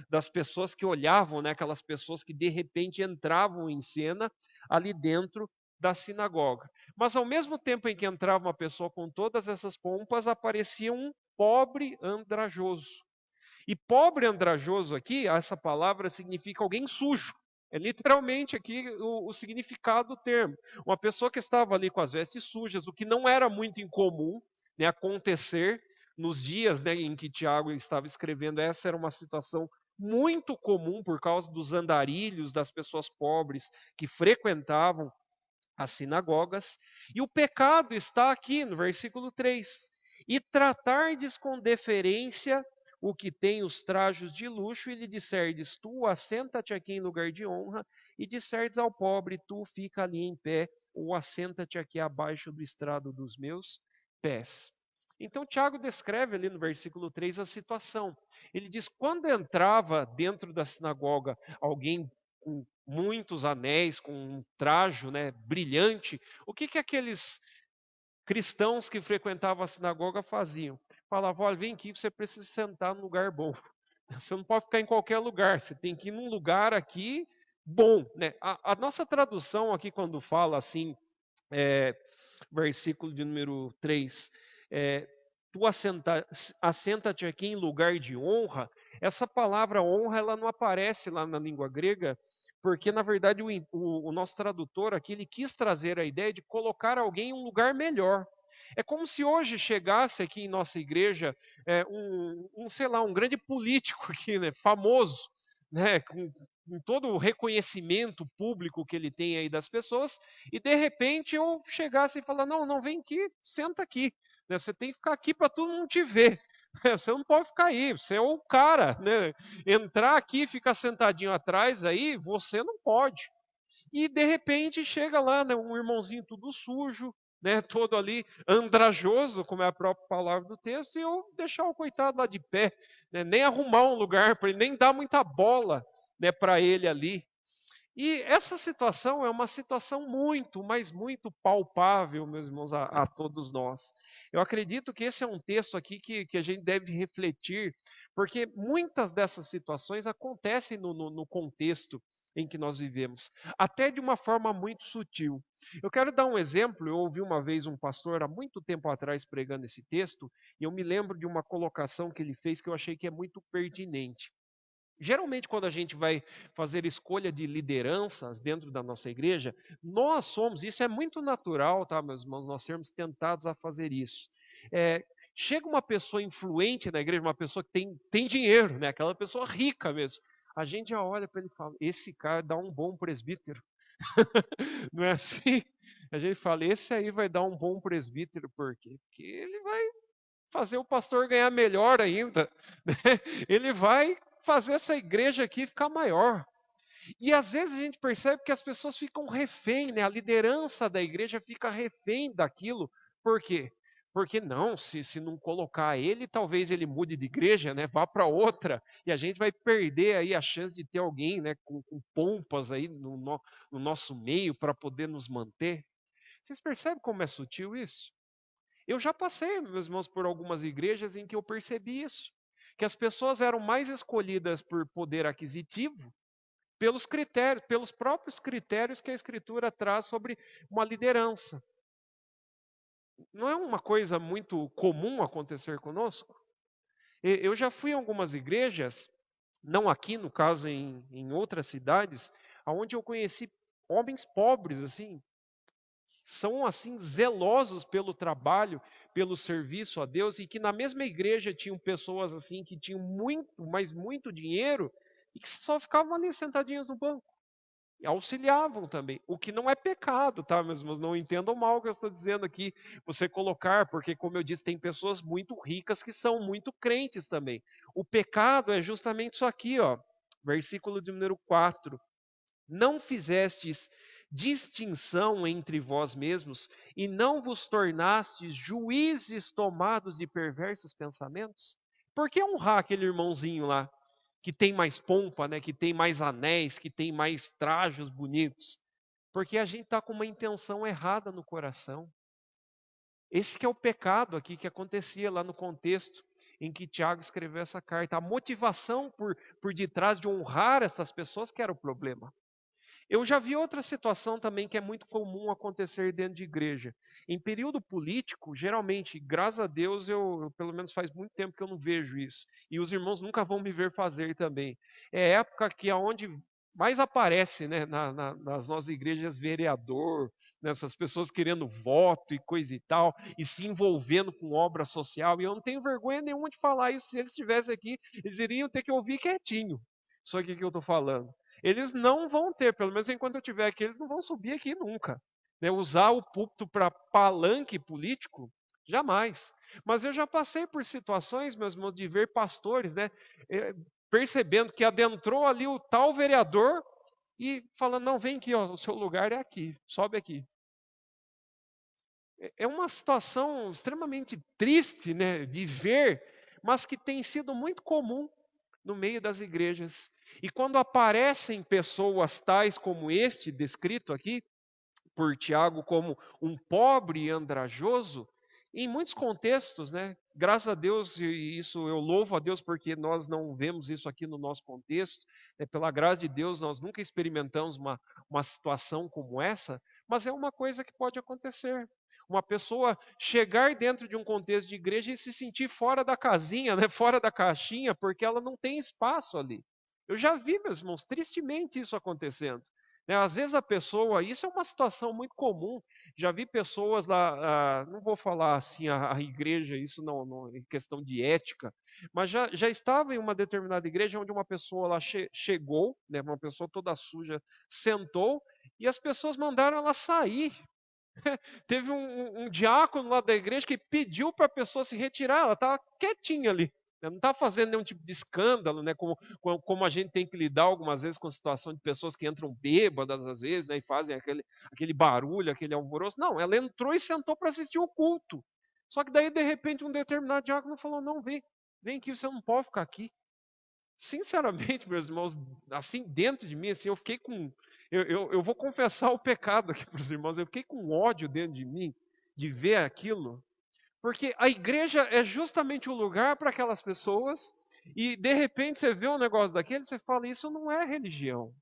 das pessoas que olhavam, né? Aquelas pessoas que de repente entravam em cena ali dentro da sinagoga. Mas ao mesmo tempo em que entrava uma pessoa com todas essas pompas, aparecia um pobre andrajoso. E pobre andrajoso aqui, essa palavra significa alguém sujo. É literalmente aqui o significado do termo. Uma pessoa que estava ali com as vestes sujas, o que não era muito incomum, né, acontecer nos dias, né, em que Tiago estava escrevendo. Essa era uma situação muito comum por causa dos andarilhos das pessoas pobres que frequentavam as sinagogas, e o pecado está aqui no versículo 3. E tratardes com deferência o que tem os trajos de luxo, e lhe disserdes, tu assenta-te aqui em lugar de honra, e disserdes ao pobre, tu fica ali em pé, ou assenta-te aqui abaixo do estrado dos meus pés. Então, Tiago descreve ali no versículo 3 a situação. Ele diz: quando entrava dentro da sinagoga alguém com muitos anéis, com um trajo, né, brilhante, o que aqueles cristãos que frequentavam a sinagoga faziam? Falavam: olha, vem aqui, você precisa sentar num lugar bom. Você não pode ficar em qualquer lugar, você tem que ir num lugar aqui bom. Né? A nossa tradução aqui, quando fala assim, versículo de número 3, tu assenta-te aqui em lugar de honra, essa palavra honra ela não aparece lá na língua grega, porque na verdade o nosso tradutor aqui ele quis trazer a ideia de colocar alguém em um lugar melhor. É como se hoje chegasse aqui em nossa igreja sei lá, um grande político aqui, né, famoso, né, com todo o reconhecimento público que ele tem aí das pessoas, e de repente eu chegasse e falar, não, não, vem aqui, senta aqui, né, você tem que ficar aqui para todo mundo te ver, você não pode ficar aí, você é o cara, né, entrar aqui e ficar sentadinho atrás aí, você não pode. E de repente chega lá, né, um irmãozinho tudo sujo, né, todo ali andrajoso, como é a própria palavra do texto, e eu deixar o coitado lá de pé, né, nem arrumar um lugar para ele, nem dar muita bola, né, para ele ali. E essa situação é uma situação muito, mas muito palpável, meus irmãos, a todos nós. Eu acredito que esse é um texto aqui que a gente deve refletir, porque muitas dessas situações acontecem no contexto em que nós vivemos, até de uma forma muito sutil. Eu quero dar um exemplo. Eu ouvi uma vez um pastor, há muito tempo atrás, pregando esse texto, e eu me lembro de uma colocação que ele fez que eu achei que é muito pertinente. Geralmente, quando a gente vai fazer escolha de lideranças dentro da nossa igreja, isso é muito natural, tá, meus irmãos, nós sermos tentados a fazer isso. É, Chega uma pessoa influente na igreja, uma pessoa que tem dinheiro, né? Aquela pessoa rica mesmo. A gente já olha para ele e fala: esse cara dá um bom presbítero. Não é assim? A gente fala: esse aí vai dar um bom presbítero, por quê? Porque ele vai fazer o pastor ganhar melhor ainda, né? Ele vai fazer essa igreja aqui ficar maior. E às vezes a gente percebe que as pessoas ficam refém, né? A liderança da igreja fica refém daquilo. Por quê? Porque não, se não colocar ele, talvez ele mude de igreja, né? Vá para outra. E a gente vai perder aí a chance de ter alguém, né? Com pompas aí no nosso meio para poder nos manter. Vocês percebem como é sutil isso? Eu já passei, meus irmãos, por algumas igrejas em que eu percebi isso. Que as pessoas eram mais escolhidas por poder aquisitivo pelos critérios, pelos próprios critérios que a Escritura traz sobre uma liderança. Não é uma coisa muito comum acontecer conosco? Eu já fui em algumas igrejas, não aqui, no caso em outras cidades, onde eu conheci homens pobres, assim, são assim zelosos pelo trabalho, pelo serviço a Deus, e que na mesma igreja tinham pessoas assim que tinham muito, mas muito dinheiro, e que só ficavam ali sentadinhos no banco. Auxiliavam também, o que não é pecado, tá, meus irmãos? Não entendam mal o que eu estou dizendo aqui, você colocar, porque, como eu disse, tem pessoas muito ricas que são muito crentes também. O pecado é justamente isso aqui, ó, versículo de número 4. Não fizestes distinção entre vós mesmos e não vos tornastes juízes tomados de perversos pensamentos? Por que honrar aquele irmãozinho lá? Que tem mais pompa, né, que tem mais anéis, que tem mais trajos bonitos, porque a gente está com uma intenção errada no coração. Esse que é o pecado aqui que acontecia lá no contexto em que Tiago escreveu essa carta. A motivação por detrás de honrar essas pessoas que era o problema. Eu já vi outra situação também que é muito comum acontecer dentro de igreja. Em período político, geralmente, graças a Deus, pelo menos faz muito tempo que eu não vejo isso. E os irmãos nunca vão me ver fazer também. É época que aonde mais aparece, né, nas nossas igrejas, vereador, nessas pessoas querendo voto e coisa e tal, e se envolvendo com obra social. E eu não tenho vergonha nenhuma de falar isso. Se eles estivessem aqui, eles iriam ter que ouvir quietinho. Só que o que eu estou falando. Eles não vão ter, pelo menos enquanto eu estiver aqui, eles não vão subir aqui nunca. Né? Usar o púlpito para palanque político, jamais. Mas eu já passei por situações, meus irmãos, de ver pastores, né, percebendo que adentrou ali o tal vereador e falando, não, vem aqui, ó, o seu lugar é aqui, sobe aqui. É uma situação extremamente triste, né, de ver, mas que tem sido muito comum no meio das igrejas. E quando aparecem pessoas tais como este, descrito aqui por Tiago como um pobre e andrajoso, em muitos contextos, né? Graças a Deus, e isso eu louvo a Deus porque nós não vemos isso aqui no nosso contexto, né? Pela graça de Deus, nós nunca experimentamos uma situação como essa, mas é uma coisa que pode acontecer. Uma pessoa chegar dentro de um contexto de igreja e se sentir fora da casinha, né? Fora da caixinha, porque ela não tem espaço ali. Eu já vi, meus irmãos, tristemente isso acontecendo. Né? Às vezes a pessoa, isso é uma situação muito comum. Já vi pessoas lá, não vou falar assim a igreja, isso não é questão de ética, mas já estava em uma determinada igreja onde uma pessoa lá chegou, né, uma pessoa toda suja, sentou e as pessoas mandaram ela sair. Teve um diácono lá da igreja que pediu para a pessoa se retirar, ela estava quietinha ali. Não está fazendo nenhum tipo de escândalo, né? Como a gente tem que lidar algumas vezes com a situação de pessoas que entram bêbadas, às vezes, né? E fazem aquele barulho, aquele alvoroço. Não, ela entrou e sentou para assistir o culto. Só que daí, de repente, um determinado diácono falou: não, vem aqui, você não pode ficar aqui. Sinceramente, meus irmãos, assim dentro de mim, assim, eu fiquei com. Eu vou confessar o pecado aqui para os irmãos, eu fiquei com ódio dentro de mim de ver aquilo, porque a igreja é justamente o lugar para aquelas pessoas, e de repente você vê um negócio daquele, você fala: isso não é religião,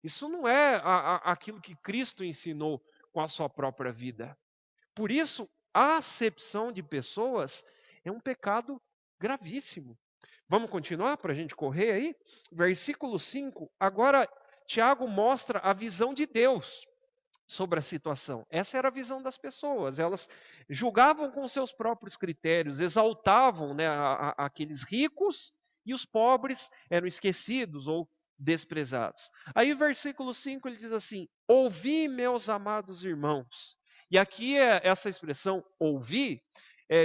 isso não é aquilo que Cristo ensinou com a sua própria vida. Por isso, a acepção de pessoas é um pecado gravíssimo. Vamos continuar para a gente correr aí? Versículo 5. Agora, Tiago mostra a visão de Deus. sobre a situação. Essa era a visão das pessoas. Elas julgavam com seus próprios critérios, exaltavam, né, aqueles ricos, e os pobres eram esquecidos ou desprezados. Aí o versículo 5 ele diz assim: ouvi, meus amados irmãos. E aqui essa expressão ouvir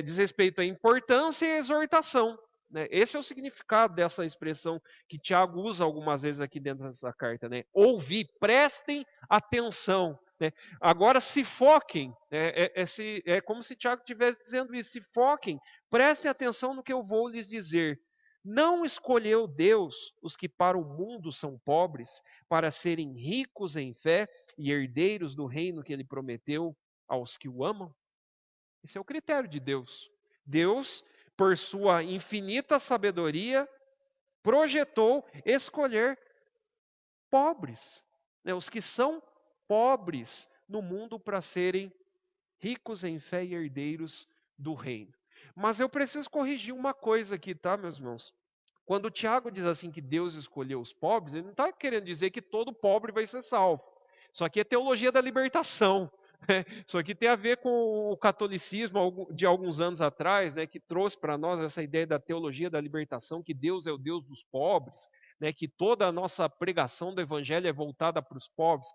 diz respeito à importância e à exortação. Né? Esse é o significado dessa expressão que Tiago usa algumas vezes aqui dentro dessa carta. Né? Ouvir, prestem atenção. Né? Agora se foquem, é como se Tiago estivesse dizendo isso: se foquem, prestem atenção no que eu vou lhes dizer. Não escolheu Deus os que para o mundo são pobres, para serem ricos em fé e herdeiros do reino que ele prometeu aos que o amam? Esse é o critério de Deus. Deus, por sua infinita sabedoria, projetou escolher pobres, né, os que são pobres no mundo para serem ricos em fé e herdeiros do reino. Mas eu preciso corrigir uma coisa aqui, tá, meus irmãos? Quando o Tiago diz assim que Deus escolheu os pobres, ele não está querendo dizer que todo pobre vai ser salvo. Isso aqui é teologia da libertação. Né? Isso aqui tem a ver com o catolicismo de alguns anos atrás, né, que trouxe para nós essa ideia da teologia da libertação, que Deus é o Deus dos pobres, né, que toda a nossa pregação do evangelho é voltada para os pobres.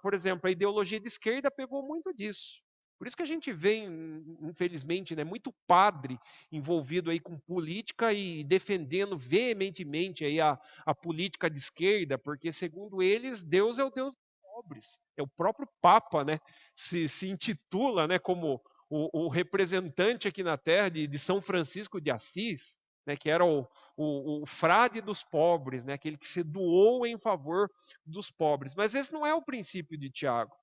Por exemplo, a ideologia de esquerda pegou muito disso. Por isso que a gente vê, infelizmente, né, muito padre envolvido aí com política e defendendo veementemente aí a política de esquerda, porque segundo eles, Deus é o Deus dos pobres. É o próprio Papa, né, se intitula, né, como o representante aqui na Terra de São Francisco de Assis, né, que era o frade dos pobres, né, aquele que se doou em favor dos pobres. Mas esse não é o princípio de Tiago.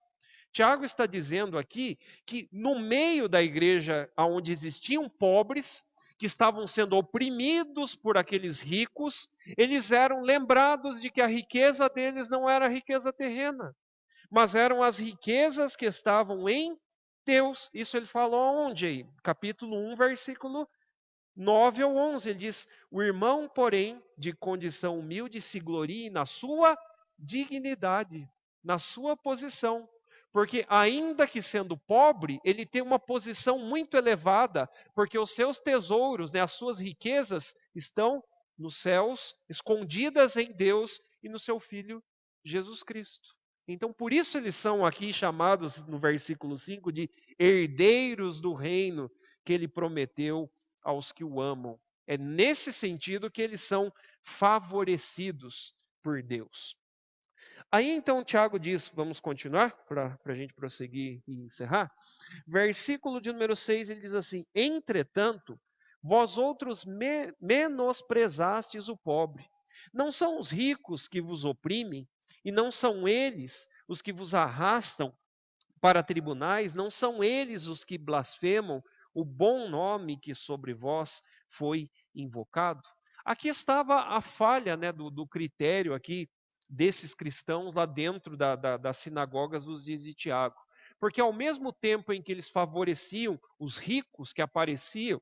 Tiago está dizendo aqui que no meio da igreja onde existiam pobres, que estavam sendo oprimidos por aqueles ricos, eles eram lembrados de que a riqueza deles não era riqueza terrena, mas eram as riquezas que estavam em Deus. Isso ele falou onde aí? Capítulo 1, versículo 9 ao 11. Ele diz: o irmão, porém, de condição humilde, se glorie na sua dignidade, na sua posição. Porque, ainda que sendo pobre, ele tem uma posição muito elevada, porque os seus tesouros, né, as suas riquezas, estão nos céus, escondidas em Deus e no seu Filho Jesus Cristo. Então, por isso eles são aqui chamados, no versículo 5, de herdeiros do reino que ele prometeu aos que o amam. É nesse sentido que eles são favorecidos por Deus. Aí então Tiago diz, vamos continuar para a gente prosseguir e encerrar. Versículo de número 6, ele diz assim: entretanto, vós outros menosprezastes o pobre. Não são os ricos que vos oprimem, e não são eles os que vos arrastam para tribunais, não são eles os que blasfemam o bom nome que sobre vós foi invocado. Aqui estava a falha, né, do critério aqui desses cristãos lá dentro das sinagogas dos dias de Tiago. Porque ao mesmo tempo em que eles favoreciam os ricos que apareciam,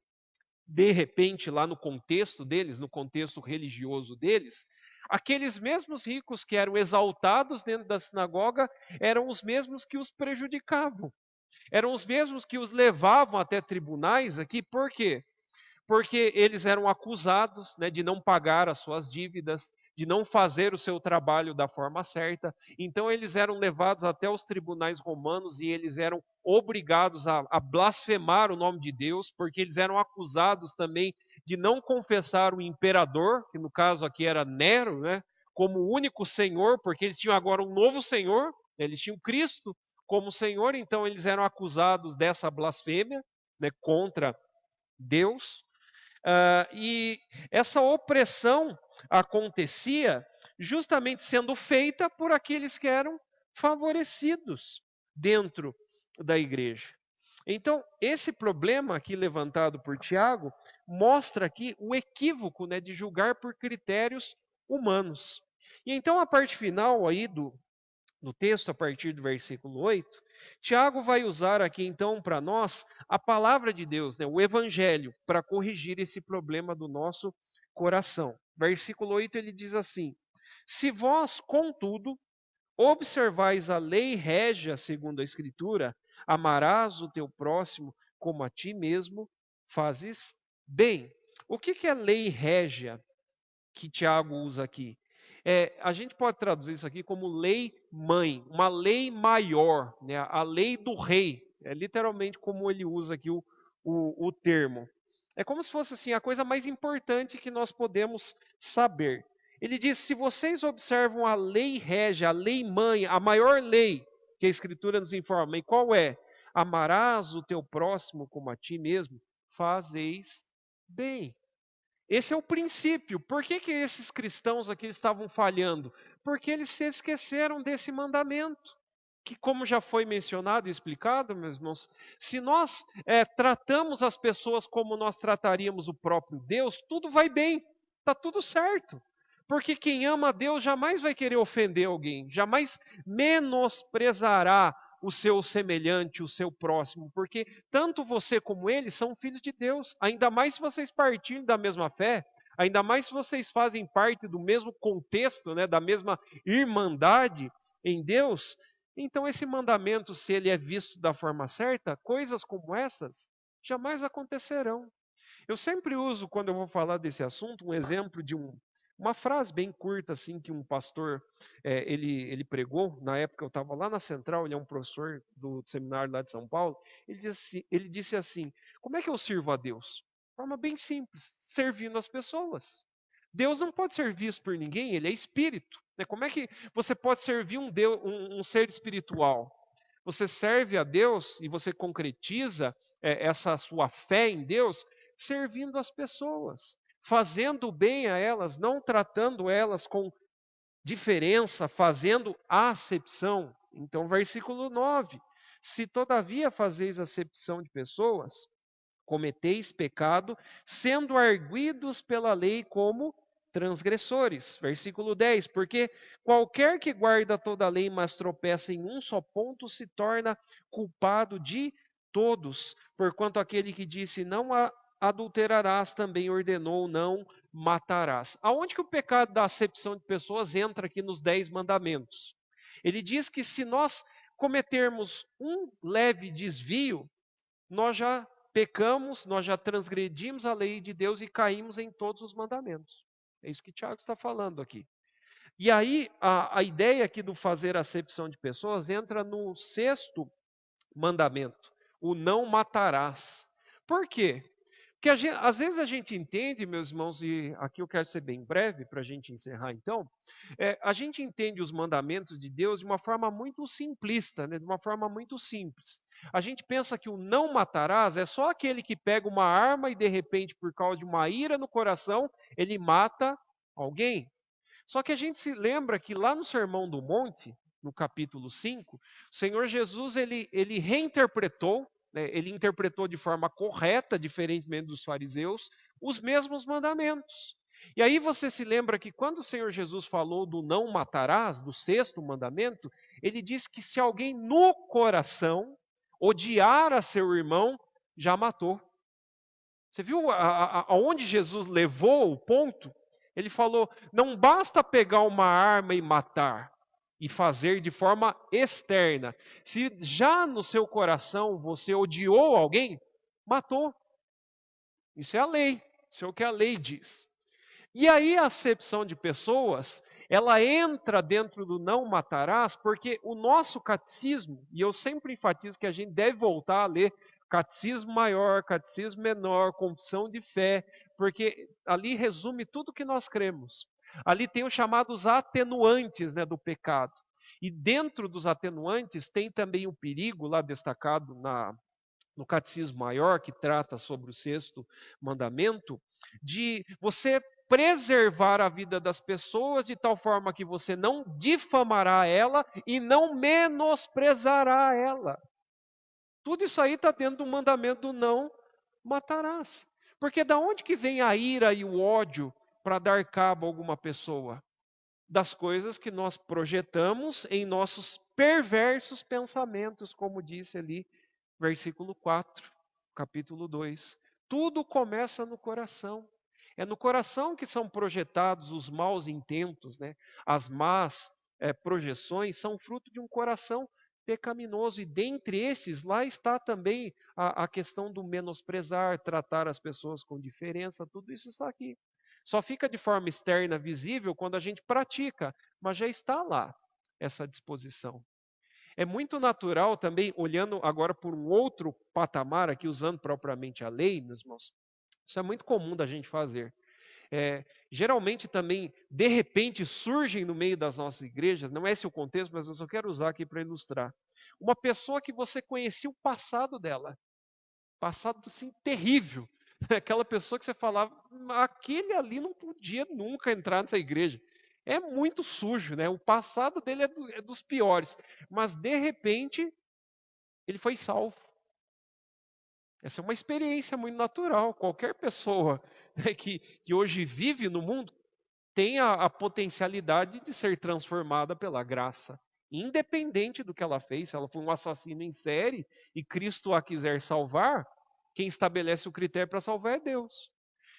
de repente, lá no contexto deles, no contexto religioso deles, aqueles mesmos ricos que eram exaltados dentro da sinagoga eram os mesmos que os prejudicavam. Eram os mesmos que os levavam até tribunais aqui, por quê? Porque eles eram acusados, né, de não pagar as suas dívidas, de não fazer o seu trabalho da forma certa. Então eles eram levados até os tribunais romanos e eles eram obrigados a blasfemar o nome de Deus, porque eles eram acusados também de não confessar o imperador, que no caso aqui era Nero, né, como o único Senhor, porque eles tinham agora um novo Senhor, eles tinham Cristo como Senhor, então eles eram acusados dessa blasfêmia, né, contra Deus. E essa opressão acontecia justamente sendo feita por aqueles que eram favorecidos dentro da igreja. Então, esse problema aqui levantado por Tiago mostra aqui o equívoco, né, de julgar por critérios humanos. E então, a parte final aí no texto, a partir do versículo 8, Tiago vai usar aqui então para nós a palavra de Deus, né, o evangelho, para corrigir esse problema do nosso coração. Versículo 8 ele diz assim: se vós, contudo, observais a lei régia segundo a Escritura, amarás o teu próximo como a ti mesmo, fazes bem. O que é lei régia que Tiago usa aqui? A gente pode traduzir isso aqui como lei mãe, uma lei maior, né? A lei do rei. É literalmente como ele usa aqui o termo. É como se fosse assim, a coisa mais importante que nós podemos saber. Ele diz: se vocês observam a lei régia, a lei mãe, a maior lei que a Escritura nos informa, e qual é? Amarás o teu próximo como a ti mesmo, fazeis bem. Esse é o princípio. Por que esses cristãos aqui estavam falhando? Porque eles se esqueceram desse mandamento. Que, como já foi mencionado e explicado, meus irmãos, se nós tratamos as pessoas como nós trataríamos o próprio Deus, tudo vai bem, está tudo certo. Porque quem ama a Deus jamais vai querer ofender alguém, jamais menosprezará o seu semelhante, o seu próximo, porque tanto você como ele são filhos de Deus, ainda mais se vocês partilham da mesma fé, ainda mais se vocês fazem parte do mesmo contexto, né, da mesma irmandade em Deus. Então, esse mandamento, se ele é visto da forma certa, coisas como essas jamais acontecerão. Eu sempre uso, quando eu vou falar desse assunto, um exemplo de uma frase bem curta, assim, que um pastor, ele pregou, na época eu estava lá na Central, ele é um professor do seminário lá de São Paulo, ele disse assim, como é que eu sirvo a Deus? De forma bem simples, servindo as pessoas. Deus não pode ser visto por ninguém, ele é espírito. Né? Como é que você pode servir um ser espiritual? Você serve a Deus e você concretiza essa sua fé em Deus servindo as pessoas, fazendo bem a elas, não tratando elas com diferença, fazendo acepção. Então, versículo 9: se todavia fazeis acepção de pessoas, cometeis pecado, sendo arguidos pela lei como transgressores. Versículo 10: porque qualquer que guarda toda a lei, mas tropeça em um só ponto, se torna culpado de todos. Porquanto aquele que disse não adulterarás, também ordenou não matarás. Aonde que o pecado da acepção de pessoas entra aqui nos 10 mandamentos? Ele diz que se nós cometermos um leve desvio, nós já pecamos, nós já transgredimos a lei de Deus e caímos em todos os mandamentos. É isso que Tiago está falando aqui. E aí, a ideia aqui do fazer acepção de pessoas entra no sexto mandamento, o não matarás. Por quê? Porque às vezes a gente entende, meus irmãos, e aqui eu quero ser bem breve para a gente encerrar então, a gente entende os mandamentos de Deus de uma forma muito simplista, né, de uma forma muito simples. A gente pensa que o não matarás é só aquele que pega uma arma e de repente, por causa de uma ira no coração, ele mata alguém. Só que a gente se lembra que lá no Sermão do Monte, no capítulo 5, o Senhor Jesus ele reinterpretou, né, ele interpretou de forma correta, diferentemente dos fariseus, os mesmos mandamentos. E aí você se lembra que quando o Senhor Jesus falou do não matarás, do sexto mandamento, ele diz que se alguém no coração odiar a seu irmão, já matou. Você viu aonde Jesus levou o ponto? Ele falou: não basta pegar uma arma e matar, e fazer de forma externa. Se já no seu coração você odiou alguém, matou. Isso é a lei. Isso é o que a lei diz. E aí a acepção de pessoas, ela entra dentro do não matarás, porque o nosso catecismo, e eu sempre enfatizo que a gente deve voltar a ler catecismo maior, catecismo menor, confissão de fé, porque ali resume tudo que nós cremos. Ali tem os chamados atenuantes, né, do pecado. E dentro dos atenuantes tem também o perigo, lá destacado no Catecismo Maior, que trata sobre o sexto mandamento, de você preservar a vida das pessoas de tal forma que você não difamará ela e não menosprezará ela. Tudo isso aí está dentro do mandamento do não matarás. Porque da onde que vem a ira e o ódio para dar cabo a alguma pessoa? Das coisas que nós projetamos em nossos perversos pensamentos, como disse ali versículo 4, capítulo 2. Tudo começa no coração. É no coração que são projetados os maus intentos, né? As más projeções são fruto de um coração pecaminoso. E dentre esses, lá está também a questão do menosprezar, tratar as pessoas com diferença, tudo isso está aqui. Só fica de forma externa visível quando a gente pratica, mas já está lá essa disposição. É muito natural também, olhando agora por um outro patamar, aqui usando propriamente a lei, meus irmãos, isso é muito comum da gente fazer. Geralmente também, de repente, surgem no meio das nossas igrejas, não é esse o contexto, mas eu só quero usar aqui para ilustrar. Uma pessoa que você conhecia o passado dela, passado assim terrível, aquela pessoa que você falava, aquele ali não podia nunca entrar nessa igreja. É muito sujo, né? O passado dele é dos piores, mas de repente ele foi salvo. Essa é uma experiência muito natural. Qualquer pessoa, né, que hoje vive no mundo tem a potencialidade de ser transformada pela graça. Independente do que ela fez, se ela foi um assassino em série e Cristo a quiser salvar, quem estabelece o critério para salvar é Deus.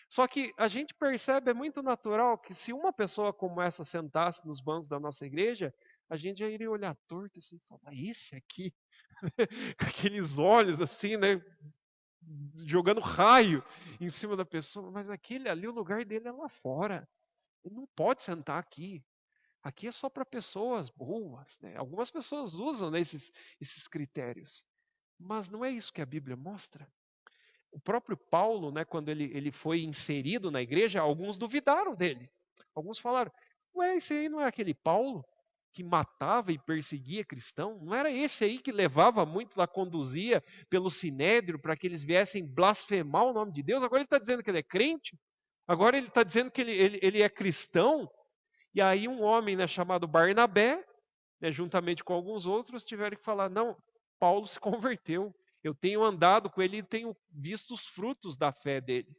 Só que a gente percebe, é muito natural, que se uma pessoa como essa sentasse nos bancos da nossa igreja, a gente já iria olhar torto assim, e falar, esse aqui, com aqueles olhos assim, né, jogando raio em cima da pessoa, mas aquele ali, o lugar dele é lá fora. Ele não pode sentar aqui. Aqui é só para pessoas boas. Né? Algumas pessoas usam, né, esses critérios. Mas não é isso que a Bíblia mostra. O próprio Paulo, né, quando ele foi inserido na igreja, alguns duvidaram dele. Alguns falaram, ué, esse aí não é aquele Paulo que matava e perseguia cristão? Não era esse aí que levava muito lá, conduzia pelo sinédrio para que eles viessem blasfemar o nome de Deus? Agora ele está dizendo que ele é crente? Agora ele está dizendo que ele é cristão? E aí um homem, né, chamado Barnabé, né, juntamente com alguns outros, tiveram que falar, não, Paulo se converteu. Eu tenho andado com ele e tenho visto os frutos da fé dele.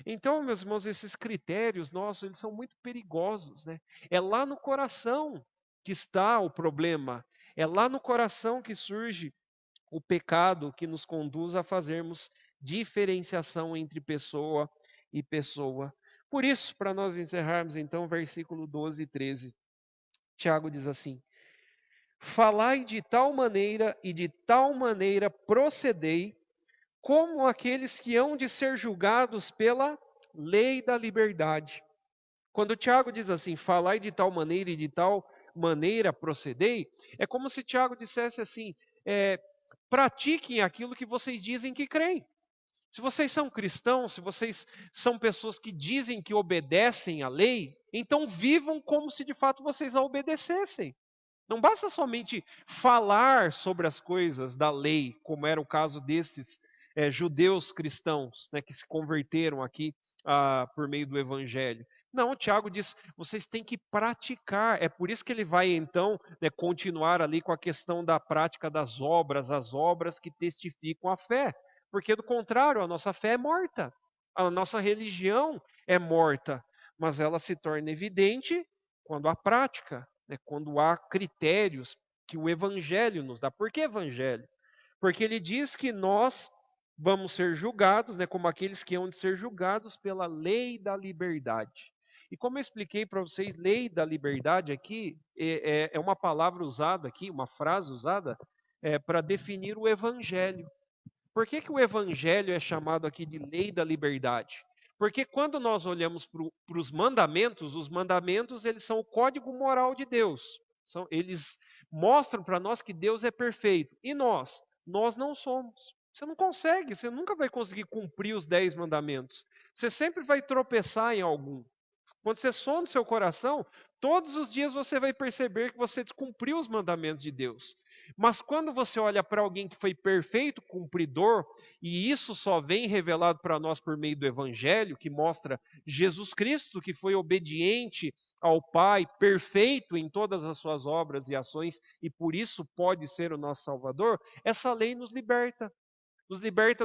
Então, meus irmãos, esses critérios nossos, eles são muito perigosos. Né? É lá no coração que está o problema. É lá no coração que surge o pecado que nos conduz a fazermos diferenciação entre pessoa e pessoa. Por isso, para nós encerrarmos então, versículo 12 e 13, Tiago diz assim: falai de tal maneira e de tal maneira procedei, como aqueles que hão de ser julgados pela lei da liberdade. Quando Tiago diz assim, falai de tal maneira e de tal maneira procedei, é como se Tiago dissesse assim, pratiquem aquilo que vocês dizem que creem. Se vocês são cristãos, se vocês são pessoas que dizem que obedecem à lei, então vivam como se de fato vocês a obedecessem. Não basta somente falar sobre as coisas da lei, como era o caso desses judeus cristãos, né, que se converteram aqui por meio do evangelho. Não, Tiago diz, vocês têm que praticar. É por isso que ele vai então, né, continuar ali com a questão da prática das obras, as obras que testificam a fé. Porque do contrário, a nossa fé é morta. A nossa religião é morta, mas ela se torna evidente quando há prática, né, quando há critérios que o evangelho nos dá. Por que evangelho? Porque ele diz que nós vamos ser julgados, né, como aqueles que hão de ser julgados pela lei da liberdade. E como eu expliquei para vocês, lei da liberdade aqui é uma palavra usada aqui, uma frase usada para definir o evangelho. Por que o evangelho é chamado aqui de lei da liberdade? Porque quando nós olhamos para os mandamentos eles são o código moral de Deus. Eles mostram para nós que Deus é perfeito. E nós? Nós não somos. Você não consegue, você nunca vai conseguir cumprir os 10 mandamentos. Você sempre vai tropeçar em algum. Quando você sonda o seu coração, todos os dias você vai perceber que você descumpriu os mandamentos de Deus. Mas quando você olha para alguém que foi perfeito, cumpridor, e isso só vem revelado para nós por meio do Evangelho, que mostra Jesus Cristo, que foi obediente ao Pai, perfeito em todas as suas obras e ações, e por isso pode ser o nosso Salvador, essa lei nos liberta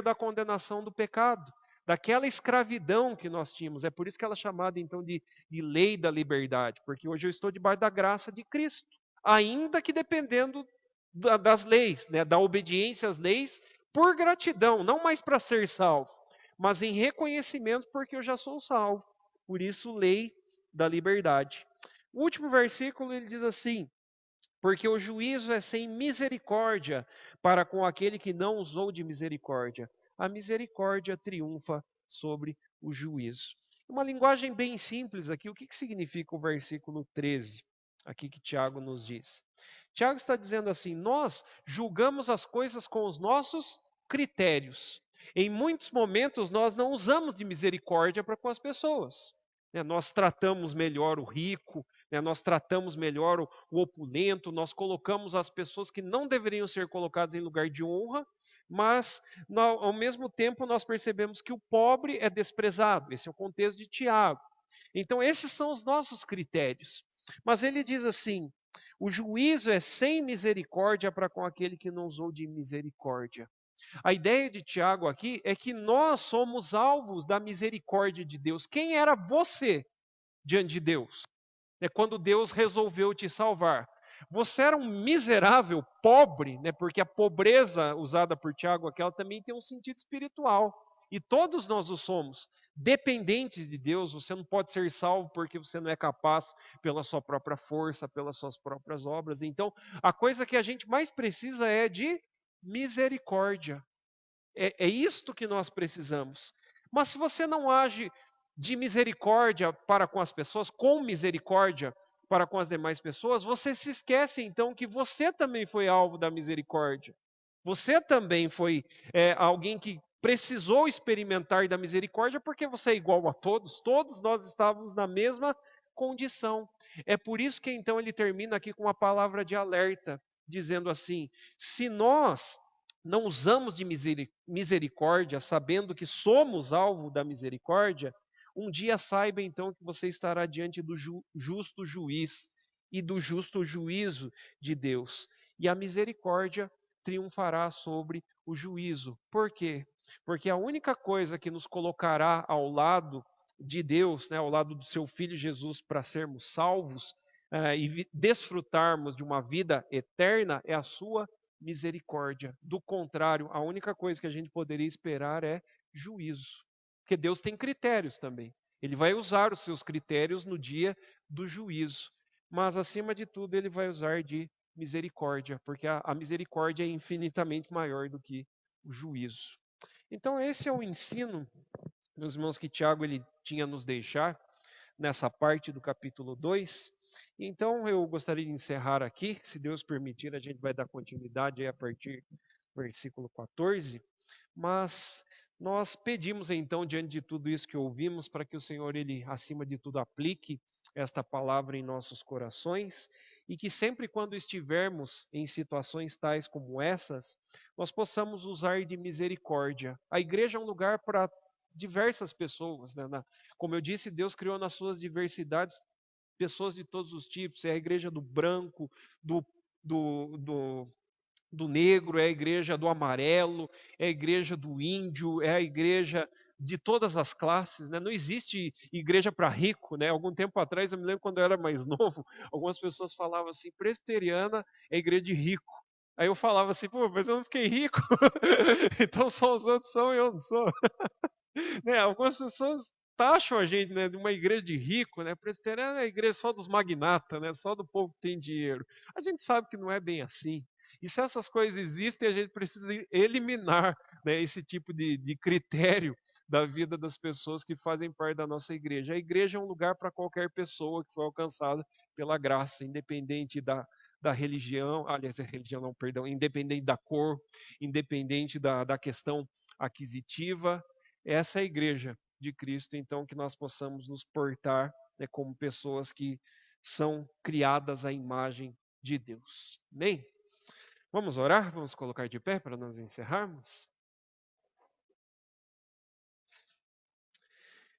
da condenação do pecado, daquela escravidão que nós tínhamos. É por isso que ela é chamada então de lei da liberdade, porque hoje eu estou debaixo da graça de Cristo, ainda que dependendo das leis, né, da obediência às leis, por gratidão, não mais para ser salvo, mas em reconhecimento porque eu já sou salvo. Por isso, lei da liberdade. O último versículo ele diz assim: porque o juízo é sem misericórdia para com aquele que não usou de misericórdia. A misericórdia triunfa sobre o juízo. Uma linguagem bem simples aqui, o que significa o versículo 13? Aqui que Tiago nos diz. Tiago está dizendo assim: nós julgamos as coisas com os nossos critérios. Em muitos momentos nós não usamos de misericórdia para com as pessoas. Nós tratamos melhor o rico, nós tratamos melhor o opulento, nós colocamos as pessoas que não deveriam ser colocadas em lugar de honra, mas ao mesmo tempo nós percebemos que o pobre é desprezado. Esse é o contexto de Tiago. Então, esses são os nossos critérios. Mas ele diz assim: o juízo é sem misericórdia para com aquele que não usou de misericórdia. A ideia de Tiago aqui é que nós somos alvos da misericórdia de Deus. Quem era você diante de Deus? É quando Deus resolveu te salvar. Você era um miserável, pobre, porque a pobreza usada por Tiago aqui, ela também tem um sentido espiritual. E todos nós o somos. Dependentes de Deus, você não pode ser salvo porque você não é capaz pela sua própria força, pelas suas próprias obras. Então, a coisa que a gente mais precisa é de misericórdia. É isto que nós precisamos. Mas se você não age de misericórdia para com as pessoas, com misericórdia para com as demais pessoas, você se esquece então que você também foi alvo da misericórdia. Você também foi alguém que precisou experimentar da misericórdia, porque você é igual a todos, todos nós estávamos na mesma condição. É por isso que então ele termina aqui com uma palavra de alerta, dizendo assim: se nós não usamos de misericórdia, sabendo que somos alvo da misericórdia, um dia saiba então que você estará diante do justo juiz e do justo juízo de Deus. E a misericórdia triunfará sobre o juízo. Por quê? Porque a única coisa que nos colocará ao lado de Deus, ao lado do seu Filho Jesus, para sermos salvos e desfrutarmos de uma vida eterna, é a sua misericórdia. Do contrário, a única coisa que a gente poderia esperar é juízo. Porque Deus tem critérios também. Ele vai usar os seus critérios no dia do juízo. Mas, acima de tudo, ele vai usar de misericórdia, porque a misericórdia é infinitamente maior do que o juízo. Então, esse é o ensino, meus irmãos, que Tiago ele tinha a nos deixar nessa parte do capítulo 2. Então, eu gostaria de encerrar aqui. Se Deus permitir, a gente vai dar continuidade aí a partir do versículo 14. Mas nós pedimos então, diante de tudo isso que ouvimos, para que o Senhor, ele acima de tudo, aplique esta palavra em nossos corações e que sempre quando estivermos em situações tais como essas, nós possamos usar de misericórdia. A igreja é um lugar para diversas pessoas, como eu disse, Deus criou nas suas diversidades pessoas de todos os tipos. É a igreja do branco, do, do, do do negro, é a igreja do amarelo, é a igreja do índio, é a igreja de todas as classes, Não existe igreja para rico, Algum tempo atrás, eu me lembro quando eu era mais novo, algumas pessoas falavam assim: presbiteriana é igreja de rico. Aí eu falava assim: pô, mas eu não fiquei rico, então só os outros são e eu não sou. Algumas pessoas taxam a gente, de uma igreja de rico, Presbiteriana é a igreja só dos magnatas, Só do povo que tem dinheiro. A gente sabe que não é bem assim. E se essas coisas existem, a gente precisa eliminar, esse tipo de critério da vida das pessoas que fazem parte da nossa igreja. A igreja é um lugar para qualquer pessoa que foi alcançada pela graça, independente da religião, aliás, a religião não, perdão, independente da cor, independente da questão aquisitiva. Essa é a igreja de Cristo, então, que nós possamos nos portar como pessoas que são criadas à imagem de Deus. Amém? Vamos orar? Vamos colocar de pé para nós encerrarmos?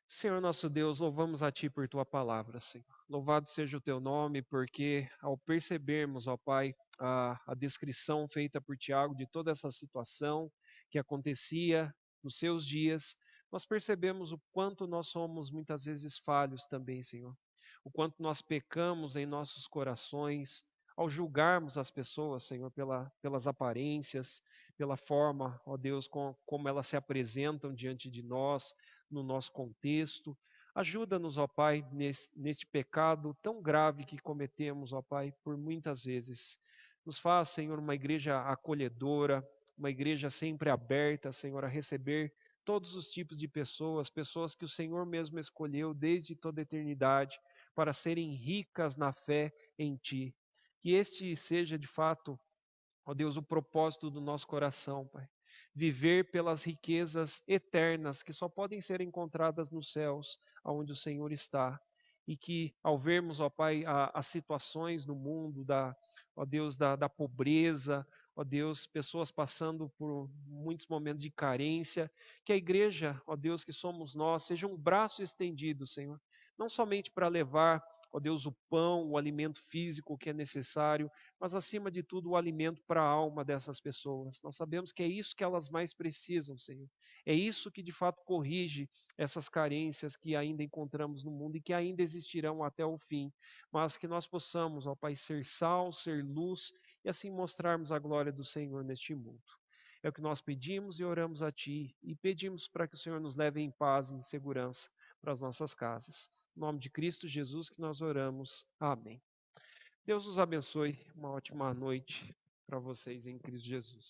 Senhor nosso Deus, louvamos a Ti por Tua palavra, Senhor. Louvado seja o Teu nome, porque ao percebermos, ó Pai, a descrição feita por Tiago de toda essa situação que acontecia nos seus dias, nós percebemos o quanto nós somos muitas vezes falhos também, Senhor. O quanto nós pecamos em nossos corações ao julgarmos as pessoas, Senhor, pelas aparências, pela forma, ó Deus, como elas se apresentam diante de nós, no nosso contexto. Ajuda-nos, ó Pai, neste pecado tão grave que cometemos, ó Pai, por muitas vezes. Nos faz, Senhor, uma igreja acolhedora, uma igreja sempre aberta, Senhor, a receber todos os tipos de pessoas, pessoas que o Senhor mesmo escolheu desde toda a eternidade para serem ricas na fé em Ti. Que este seja, de fato, ó Deus, o propósito do nosso coração, Pai. Viver pelas riquezas eternas que só podem ser encontradas nos céus, onde o Senhor está. E que, ao vermos, ó Pai, as situações no mundo, ó Deus, da pobreza, ó Deus, pessoas passando por muitos momentos de carência, que a igreja, ó Deus, que somos nós, seja um braço estendido, Senhor, não somente para levar, ó Deus, o pão, o alimento físico que é necessário, mas acima de tudo o alimento para a alma dessas pessoas. Nós sabemos que é isso que elas mais precisam, Senhor. É isso que de fato corrige essas carências que ainda encontramos no mundo e que ainda existirão até o fim, mas que nós possamos, ó Pai, ser sal, ser luz e assim mostrarmos a glória do Senhor neste mundo. É o que nós pedimos e oramos a Ti e pedimos para que o Senhor nos leve em paz e em segurança para as nossas casas. Em nome de Cristo Jesus que nós oramos. Amém. Deus os abençoe. Uma ótima noite para vocês em Cristo Jesus.